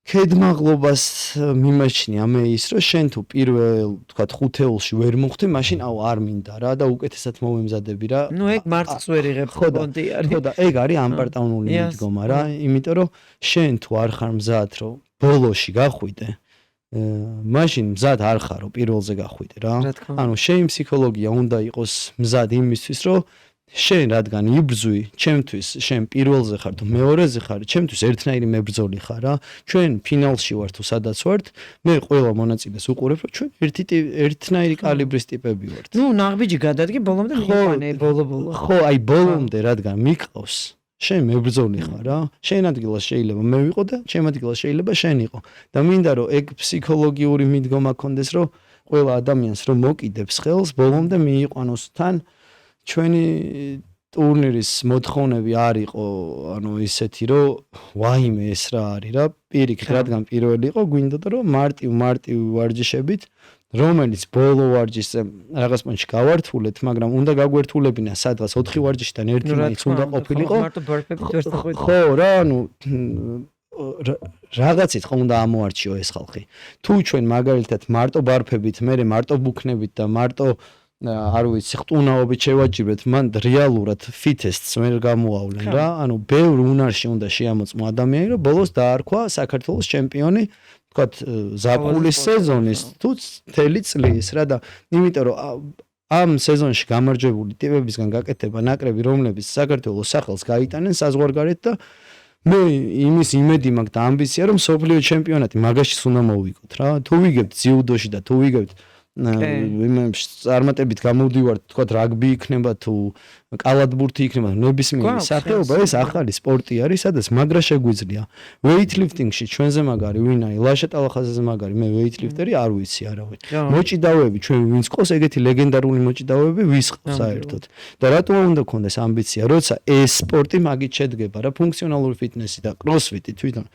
ქედმაღლობას მიმაჩნია მე ის რომ შენ თუ პირველ თქვათ ხუთეულში ვერ მოხვდი მაშინ აუ არ მინდა რა და უკეთესად მომემზადები რა ნუ ეგ მარტს ვერ იღებ პონტი არის ხო და ეგ არის ამპარტაუნული მიდგომა რა იმიტომ რომ შენ თუ არ ხარ მზად რომ ბოლოში გახვიდე მაშინ მზად არ ხარ რომ პირველზე გახვიდე რა ანუ შენი ფსიქოლოგია უნდა იყოს მზად იმისთვის რომ შენ რადგან იბრძვი, ჩემთვის შენ პირველზე ხარ თუ მეორეზე ხარ, ჩემთვის ერთნაირი მებრძოლი ხარ რა. ჩვენ ფინალში ვართ თუ სადაც ვართ, მე ყველა მონაწილეს უყურებ, რომ ჩვენ ერთნაირი კალიბრის ტიპები ვართ. ნუ ნაღბიჯი გადადგე ბოლომდე მიყანე ბოლო. ხო, აი ბოლომდე რადგან მიყავს, შენ მებრძოლი ხარ რა. შენ ადგილას შეიძლება მე ვიყო და ჩემ ადგილას შეიძლება შენ იყო. და მინდა რომ ეგ ფსიქოლოგიური მიდგომა გქონდეს, რომ ყველა ადამიანს რომ მოკიდებს ხელს, ბოლომდე მიიყვანოს თან ჩვენი ტურნირის მოთხოვნები არ იყო ანუ ისეთი რომ ვაიმე ეს რა არის რა პირიქით რადგან პირველი იყო გვინდოდა რომ მარტივ ვარჯიშებით რომელიც ბოლო ვარჯიშზე რაღაც პონჩი გავართულეთ მაგრამ უნდა გაგვერთულებინა სადღაც 4 ვარჯიშიდან ერთი მაინც უნდა ყოფილიყო ხო რა ანუ რაღაცით ხო უნდა ამოარჩიო ეს ხალხი თუ ჩვენ მაგალითად მარტო ბარფებით მე მარტო ბუქნებით და მარტო არ ვიცი ხტუნაობით შევაჭირეთ მან რეალურად ფიტესტს ვერ გამოავლენ რა ანუ ბევრ უნარში უნდა შეამოწმო ადამიანი რომ ბოლოს დაარქვა საქართველოს ჩემპიონი თქვათ ზაფხულის სეზონის თუ მთელი წლის რა და იმიტომ რომ ამ სეზონში გამარჯვებული ტიპებისგან გაკეთება ნაკრები რომლებიც საქართველოს სახელს გაიტანენ საზღვარგარეთ და მე იმის იმედი მაქვს და ამბიცია რომ სოფლიო ჩემპიონატი მაგაშიც უნდა მოვიგოთ რა თუ ვიგებთ ძიუდოში და თუ ვიგებთ იმებს წარმატებით გამოვდივართ თქვა რაგბი იქნება თუ კალათბურთი იქნება ნებისმიერი სახეობა ეს ახალი სპორტი არის სადაც მაგრა შეგვიძლია ვეიტლიფტინგში ჩვენზე მაგარი ვინ არის ლაშა ტალახაზეზე მაგარი მე ვეიტლიფტერი არ ვიცი არავინ მოჭიდავეები ჩვენ ვინც ყავს ეგეთი ლეგენდარული მოჭიდავეები ვის ყავს საერთოდ და რატომ უნდა გქონდეს ამბიცია როცა ეს სპორტი მაგით შედგება რა ფუნქციონალური ფიტნესი და კროსფიტი თვითონ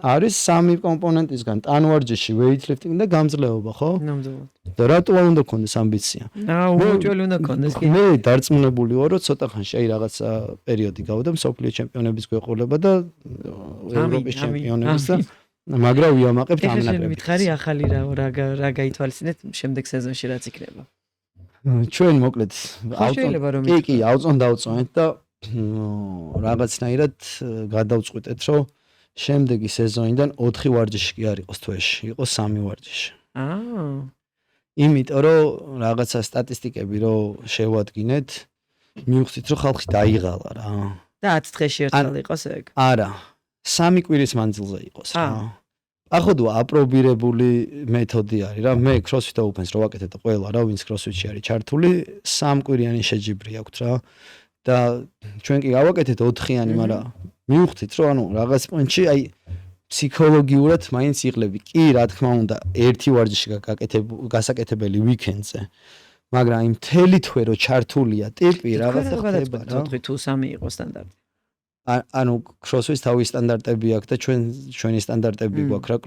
არის სამი კომპონენტისგან ტანვარჯიში, ვეიტლიფტინგი და გამძლეობა, ხო? ნამდვილად. და რატო არ უნდა გქონდეს ამბიცია? უმოჭველი უნდა გქონდეს კი. მე დარწმუნებული ვარ, რომ ცოტა ხანში აი რაღაცა პერიოდი გავდა მსოფლიო ჩემპიონების გვეყოლება და ევროპის ჩემპიონების და მაგრა ვიამაყებთ ამ ნაკრებს. მითხარი ახალი რა გაითვალისწინეთ შემდეგ სეზონში რაც იქნება. ჩვენ მოკლედ კი ავწონდავწონეთ და რაღაცნაირად გადავწყვიტეთ, რომ შემდეგი სეზონიდან 4 ვარჯიში კი არ იყოს თვეში, იყო 3 ვარჯიში. იმიტომ რომ რაღაცა სტატისტიკები რომ შევადგინეთ, მივხვდით რომ ხალხი დაიღალა რა. და 10 დღეში ერთხელ იყოს ეგ? არა, 3 კვირის მანძილზე იყოს რა. ახოდვა აპრობირებული მეთოდი არის რა. მე CrossFit Opens რო ვაკეთებ ყველა რა, ვინც CrossFit-ში არის ჩართული, 3 კვირიანი შეჯიბრი აქვს რა. და ჩვენ კი გავაკეთეთ 4-იანი, მაგრამ მივხვდით რომ ანუ რაღაც პონჩი აი ფსიქოლოგიურად მაინც იღლები. კი, რა თქმა უნდა, ერთი ვარჯიში გასაკეთებელი ვიკენდზე. მაგრამ აი მთელი თვე რო ჩართულია ტიპი რაღაცა ხდება რა. 4 თუ 3 იყო სტანდარტი. ანუ CrossFit-ს თავის სტანდარტები აქვს და ჩვენი სტანდარტები გვაქვს რა.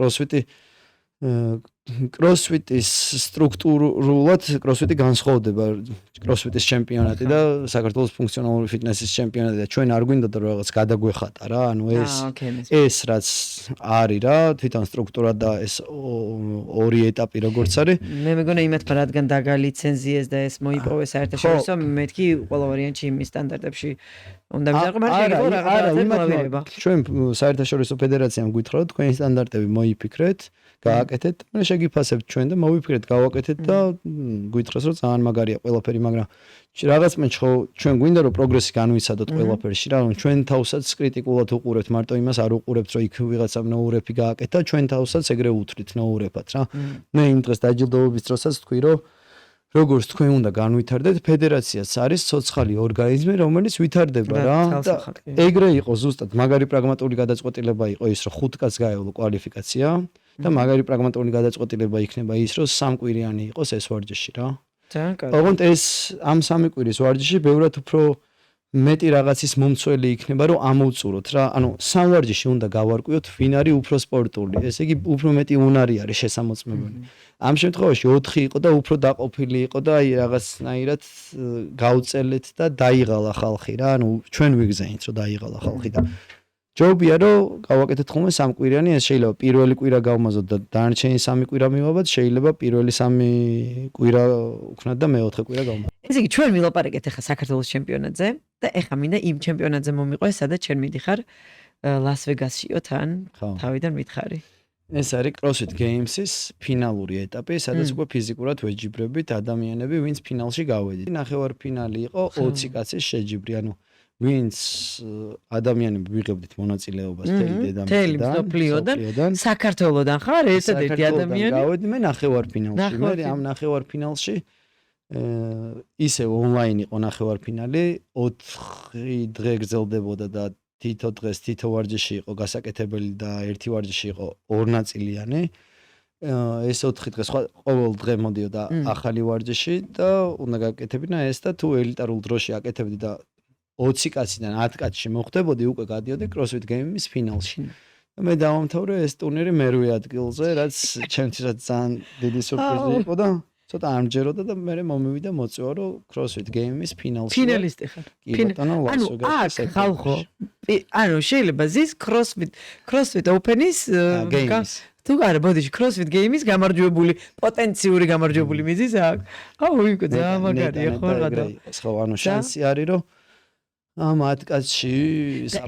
CrossFit-ის სტრუქტურულად CrossFit-ი განსხვავდება. CrossFit-ის ჩემპიონატი და საქართველოს ფუნქციონალური ფიტნესის ჩემპიონატი და ჩვენ არ გვინდოდა რომ რაღაც გადაგვეხატა რა. ანუ ეს რაც არის რა, თვითონ სტრუქტურა და ეს ორი ეტაპი როგორც არის. მე მეგონა იმათ რადგან დაგალიცენზიეს და ეს მოიპოვეს საერთაშორისო, მეთქი ყველა ვარიანტში იმის სტანდარტებში უნდა ვიზარყო, მაგრამ რაღაცა ჩვენ საერთაშორისო ფედერაციამ გითხრა რომ თქვენი სტანდარტები მოიფიქრეთ, გააკეთეთ, მე შეგიფასებთ ჩვენ და მოვიფიქრეთ, გავაკეთეთ და გითხრას რომ ძალიან მაგარია ყველაფერი, მაგრამ რაღაც მეც ხო ჩვენ გვინდა რომ პროგრესი განვიცადოთ ყველაფერში რა, რომ ჩვენ თავსაც კრიტიკულად უყურებთ, მარტო იმას არ უყურებთ, რომ იქ ვიღაცამ ნოურეფი გააკეთა, ჩვენ თავსაც ეგრე უთვლით ნოურეფად რა. მე იმ დღეს დაჯილდოების დროსაც თქვი რომ როგორც თქვენ უნდა განვითარდეთ, ფედერაციაც არის ცოცხალი ორგანიზმი, რომელიც ვითარდება რა. და ეგრე იყო ზუსტად, მაგარი პრაგმატული გადაწყვეტილება იყო ის, რომ 5 კაცს გაევლო კვალიფიკაცია და მაგარი პრაგმატული გადაწყვეტილება იქნება ის, რომ 3 კვირიანი იყოს ეს ვარჯიში რა. ოღონდ ეს ამ 3 კვირის ვარჯიში ბევრად უფრო მეტი რაღაცის მომცველი იქნება, რომ ამოვწუროთ რა. ანუ 3 ვარჯიში უნდა გავარკვიოთ, ვინ არის უფრო სპორტული. ესე იგი, უფრო მეტი უნარი არის შესამოწმებელი. ამ შემთხვევაში 4 იყო და უფრო დაყოფილი იყო და აი რაღაცნაირად გავწელეთ და დაიღალა ხალხი რა. ანუ ჩვენ ვიგზაინთ, რომ დაიღალა ხალხი და ჯობია რომ გავაკეთეთ ხოლმე 3 კვირიანი, ეს შეიძლება პირველი კვირა გავმაზოთ და დანარჩენი 3 კვირა მივაბად, შეიძლება პირველი 3 კვირა უქნათ და მეოთხე კვირა გავმაზოთ. ესე იგი ჩვენ ვილაპარაკეთ ახლა საქართველოს ჩემპიონატზე და ახლა მინდა იმ ჩემპიონატზე მომიყვე, სადაც ჩვენ მიდიხარ ლას-ვეგასშიო თან თავიდან მითხარი. ეს არის CrossFit Games-ის ფინალური ეტაპი, სადაც უკვე ფიზიკურად ვეჯიბრებით ადამიანები, ვინც ფინალში გავედით. ნახევარფინალი იყო 20 კაცის შეჯიბრი, ანუ ვინც ადამიანები ვიღებდით მონაწილეობას თელი დედამიწიდან, საქართველოდან ხარ ერთადერთი ადამიანი. გავედი მე ნახევარფინალში. მე ამ ნახევარფინალში ისევ ონლაინ იყო ნახევარფინალი, 4 დღე გრძელდებოდა და თითო დღეს თითო ვარჯიში იყო გასაკეთებელი და ერთი ვარჯიში იყო ორნაწილიანი. ეს 4 დღეს ყოველ დღე მოდიოდა ახალი ვარჯიში და უნდა გაკეთებინა ეს და თუ ელიტარულ დროში აკეთებდი და 20 კაციდან 10 კაცში მოხვდებოდი, უკვე გადიოდი CrossFit Games-ის ფინალში. მე დავამთავრე ეს ტურნირი მერვე ადგილზე, რაც ჩემთვისაც ძალიან დიდი სურპრიზი იყო და ცოტა ამჯეროდა და მე მომივიდა მოწვევა რომ CrossFit Games-ის ფინალში. ფინალისტი ხარ. ანუ აქ ხალხო, ანუ შეიძლება ზის CrossFit Open-ის თუ არა, ბოდიში CrossFit Games-ის გამარჯვებული, პოტენციური გამარჯვებული მიზის აქ. აუ, იქ ძალიან მაგარია ხო რა. ხო, ანუ შანსი არის რომ ამ 10 კაცში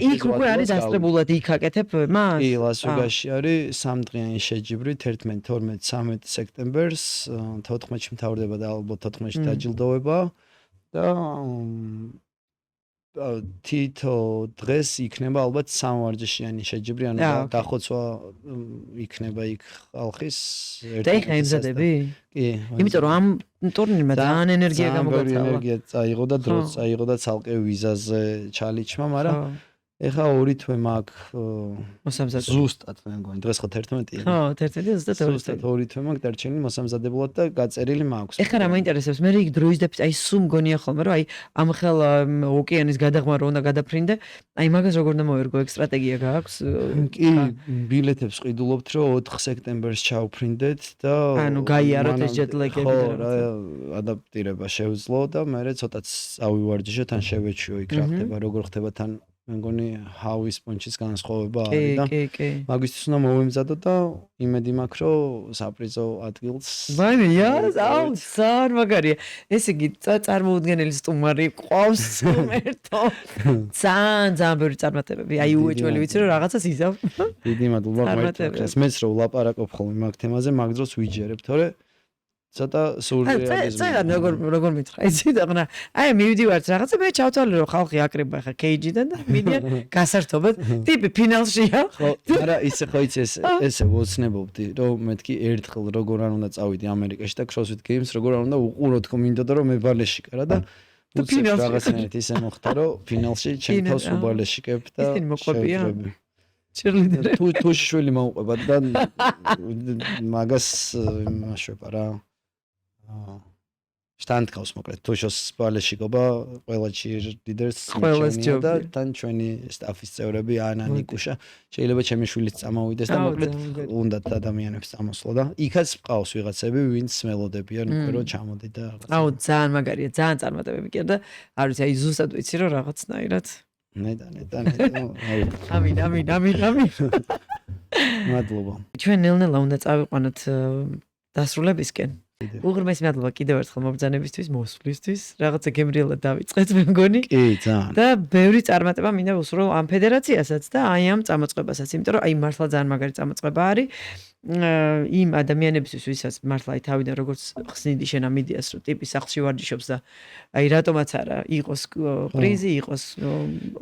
იქ უკვე არის დასწრებულად იქ აკეთებ მას? კი, ლას-ვეგასში არის 3 დღიანი შეჯიბრი 11, 12, 13 სექტემბერს, 14-ში მთავრდება და ალბათ 14-ში დაჯილდოება და თითო დღეს იქნება ალბათ 3 ვარჯიშიანი შეჯიბრი, ანუ დახოცვა იქნება იქ ხალხის და იქ ემზადები? კი. იმიტომ რომ ამ ტურნირმა ძალიან ენერგია გამოგაცალა. ენერგია წაიღო და დროც წაიღო და ცალკე ვიზაზე ჩალიჩმა, მაგრამ ეხა 2 თვე მაქვს მოსამზადებლად. ზუსტად მე მგონი დღეს ხო 11-ია. ხო, 11 ზუსტად 2 თვე მაქვს დარჩენილი მოსამზადებლად და გაწერილი მაქვს. ეხლა რა მაინტერესებს, მე იქ დროის და აი სულ მგონია ხოლმე რომ აი ამ ხელა ოკეანის გადაღმა რო უნდა გადაფრინდე, აი მაგას როგორ უნდა მოერგო, ეგ სტრატეგია გააქვს? კი, ბილეთებს ყიდულობთ რომ 4 სექტემბერს ჩავფრინდეთ და ანუ გაიაროთ ეს ჯეტლეგები და რა ადაპტირება შევძლო და მე ცოტაც წავივარჯიშოთ, თან შევეჩვიო იქ რა ხდება, როგორ ხდება თან მე მგონი ჰავის პონჩის განსხვავება არის და კი. მაგისთვის უნდა მოვემზადო და იმედი მაქვს რომ საფრიზო ადგილს ვაია, აუ, ძალიან მაგარია. ესე იგი, წარმოუდგენელი სტუმარი ყავს ერთო. ძალიან ბევრი წარმატებები. აი უეჭველი ვიცი რომ რაღაცას იზავ. დიდი მადლობა მერტყეს. მეც რო ვლაპარაკობ ხოლმე მაგ თემაზე, მაგ დროს ვიჯერებ, თორე ცოტა სურრეალიზმი. წეგან როგორ მითხრა, იცი და ყნა. აი მივდივართ რაღაცა მე ჩავთვალე რომ ხალხი აკრება ხა KG-დან და მიდიან გასართობად. ტიპი ფინალშია. ხო, არა ისე ხო იცი ესე ვოცნებობდი რომ მეთქი ერთხელ როგორ არ უნდა წავიდი ამერიკაში და CrossFit Games როგორ არ უნდა უყურო თქო მინდოდა რომ მე ბალეში კარა და უცებ რაღაცნაირად ისე მოხდა რომ ფინალში ჩემ თავს უბალეში კებ და ისინი მოყვებია. ჩერლიდერი. თუ შვილი მოუყვება და მაგას იმაშება რა. შტანდკავს მოკლედ თუშოს ბალეში გობა ყველა ჩირლიდერს და თან ჩვენი სტაფის წევრები ანა ნიკუშა შეიძლება ჩემი შვილიც წამოვიდეს და მოკლედ უნდათ ადამიანებს წამოსვლა და იქაც ყავს ვიღაცები ვინც მელოდებიან უკვე რომ ჩამოდი და რაღაცა აუ ძალიან მაგარია ძალიან წარმატებები კი და არ ვიცი აი ზუსტად ვიცი რომ რაღაცნაირად ნეტა ამინ მადლობა ჩვენ ნელ-ნელა უნდა წავიყვანოთ დასრულებისკენ უღრმესი მადლობა კიდევ ერთხელ მობრძანებისთვის, მოსვლისთვის. რაღაცა გემრიელად დავიწყეთ მე მგონი. კი, ძალიან. და ბევრი წარმატება მინდა ვუსურვო ამ ფედერაციასაც და აი ამ წამოწყებასაც, იმიტომ რომ აი მართლა ძალიან მაგარი წამოწყება არის. იმ ადამიანებისთვის, ვისაც მართლა აი თავიდან როგორც ხსნიდი შენ ამ იდეას, რომ ტიპი სახლში ვარჯიშობს და აი რატომაც არა, იყოს პრიზი, იყოს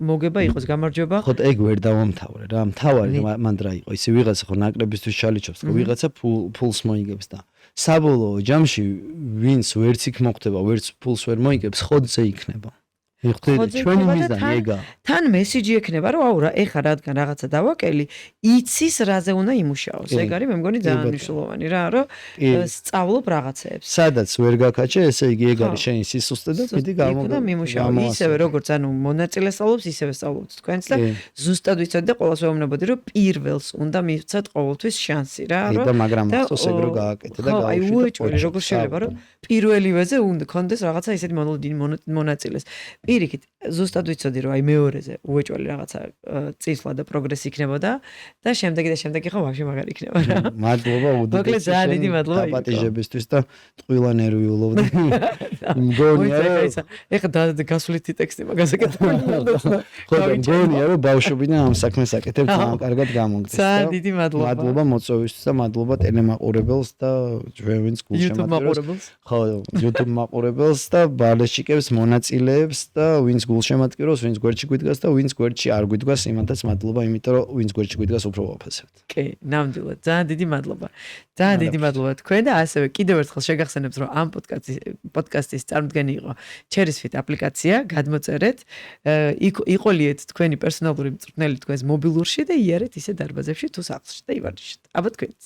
მოგება, იყოს გამარჯვება. ხო, ეგ ვერ დავამთავრე რა. მთავარი მანდ რა იყო, ისე ვიღაცა ხო ნაკრებისთვის ჩალიჩობს, ხო ვიღაცა ფულს მოიგებს და საბოლოო ჯამში ვინც ვერც იქ მოხდება, ვერც ფულს ვერ მოიგებს, ხოძე იქნება. ეხლა ჩვენი მიზანი ეგა. თან მესიჯი ექნება, რომ აუ რა, ეხა რადგან რაღაცა დავაკელი, იცის რაზე უნდა იმუშაოს. ეგ არის მე მგონი ძალიან მნიშვნელოვანი რა, რომ სწავლობ რაღაცეებს. სადაც ვერ გაკაჩე, ესე იგი ეგ არის შენი სისუსტე და დიდი გამომიმუშაო. ისევე როგორც ანუ მონაწილე სწავლობს, ისევე სწავლობთ თქვენც და ზუსტად ვიცოდი და ყოველს ვეუბნებოდი, რომ პირველს უნდა მივცეთ ყოველთვის შანსი რა, რომ და მაგრამ ახსოვს ეგ რო გააკეთე და აი უეჭველი როგორ შეიძლება რომ პირველივეზე უნდა კონდეს რაღაცა ისეთი მონაწილეს. პირიქით, ზუსტად ვიცოდი რომ აი მეორეზე უეჭველი რაღაცა წინსვლა და პროგრესი იქნებოდა და შემდეგი ხო ვაფშე მაგარი იქნება რა. მადლობა უდიდესი. მოკლედ ძალიან დიდი მადლობა პატიჟებისთვის და ტყუილა ნერვიულობდი. მგონია ეხლა გასვლითი ტექსტი მაგაზე კეთებული. ხო და მგონია რომ ბავშვობიდან ამ საქმეს აკეთებ ძალიან კარგად გამოგდეს. ძალიან დიდი მადლობა. მადლობა მოწვევისთვის და მადლობა ტელემაყურებელს და ჩვენ ვინც გულშემატკივრებს. ხო, YouTube მაყურებელს და ბალეშიკებს მონაწილეებს და ვინც გულშემატკივრობს, ვინც გვერდში გვიდგას და ვინც გვერდში არ გვიდგას, იმათაც მადლობა, იმიტომ რომ ვინც გვერდში გვიდგას უფრო ვაფასებთ. კი, ნამდვილად, ძალიან დიდი მადლობა. ძალიან დიდი მადლობა თქვენ და ასევე კიდევ ერთხელ შეგახსენებთ, რომ ამ პოდკასტის წარმოდგენი იყო CherisFit აპლიკაცია, გადმოწერეთ, იყოლიეთ თქვენი პერსონალური მწვრთნელი თქვენს მობილურში და იარეთ ისე დარბაზებში თუ სახლში და ივარჯიშეთ. აბა თქვენც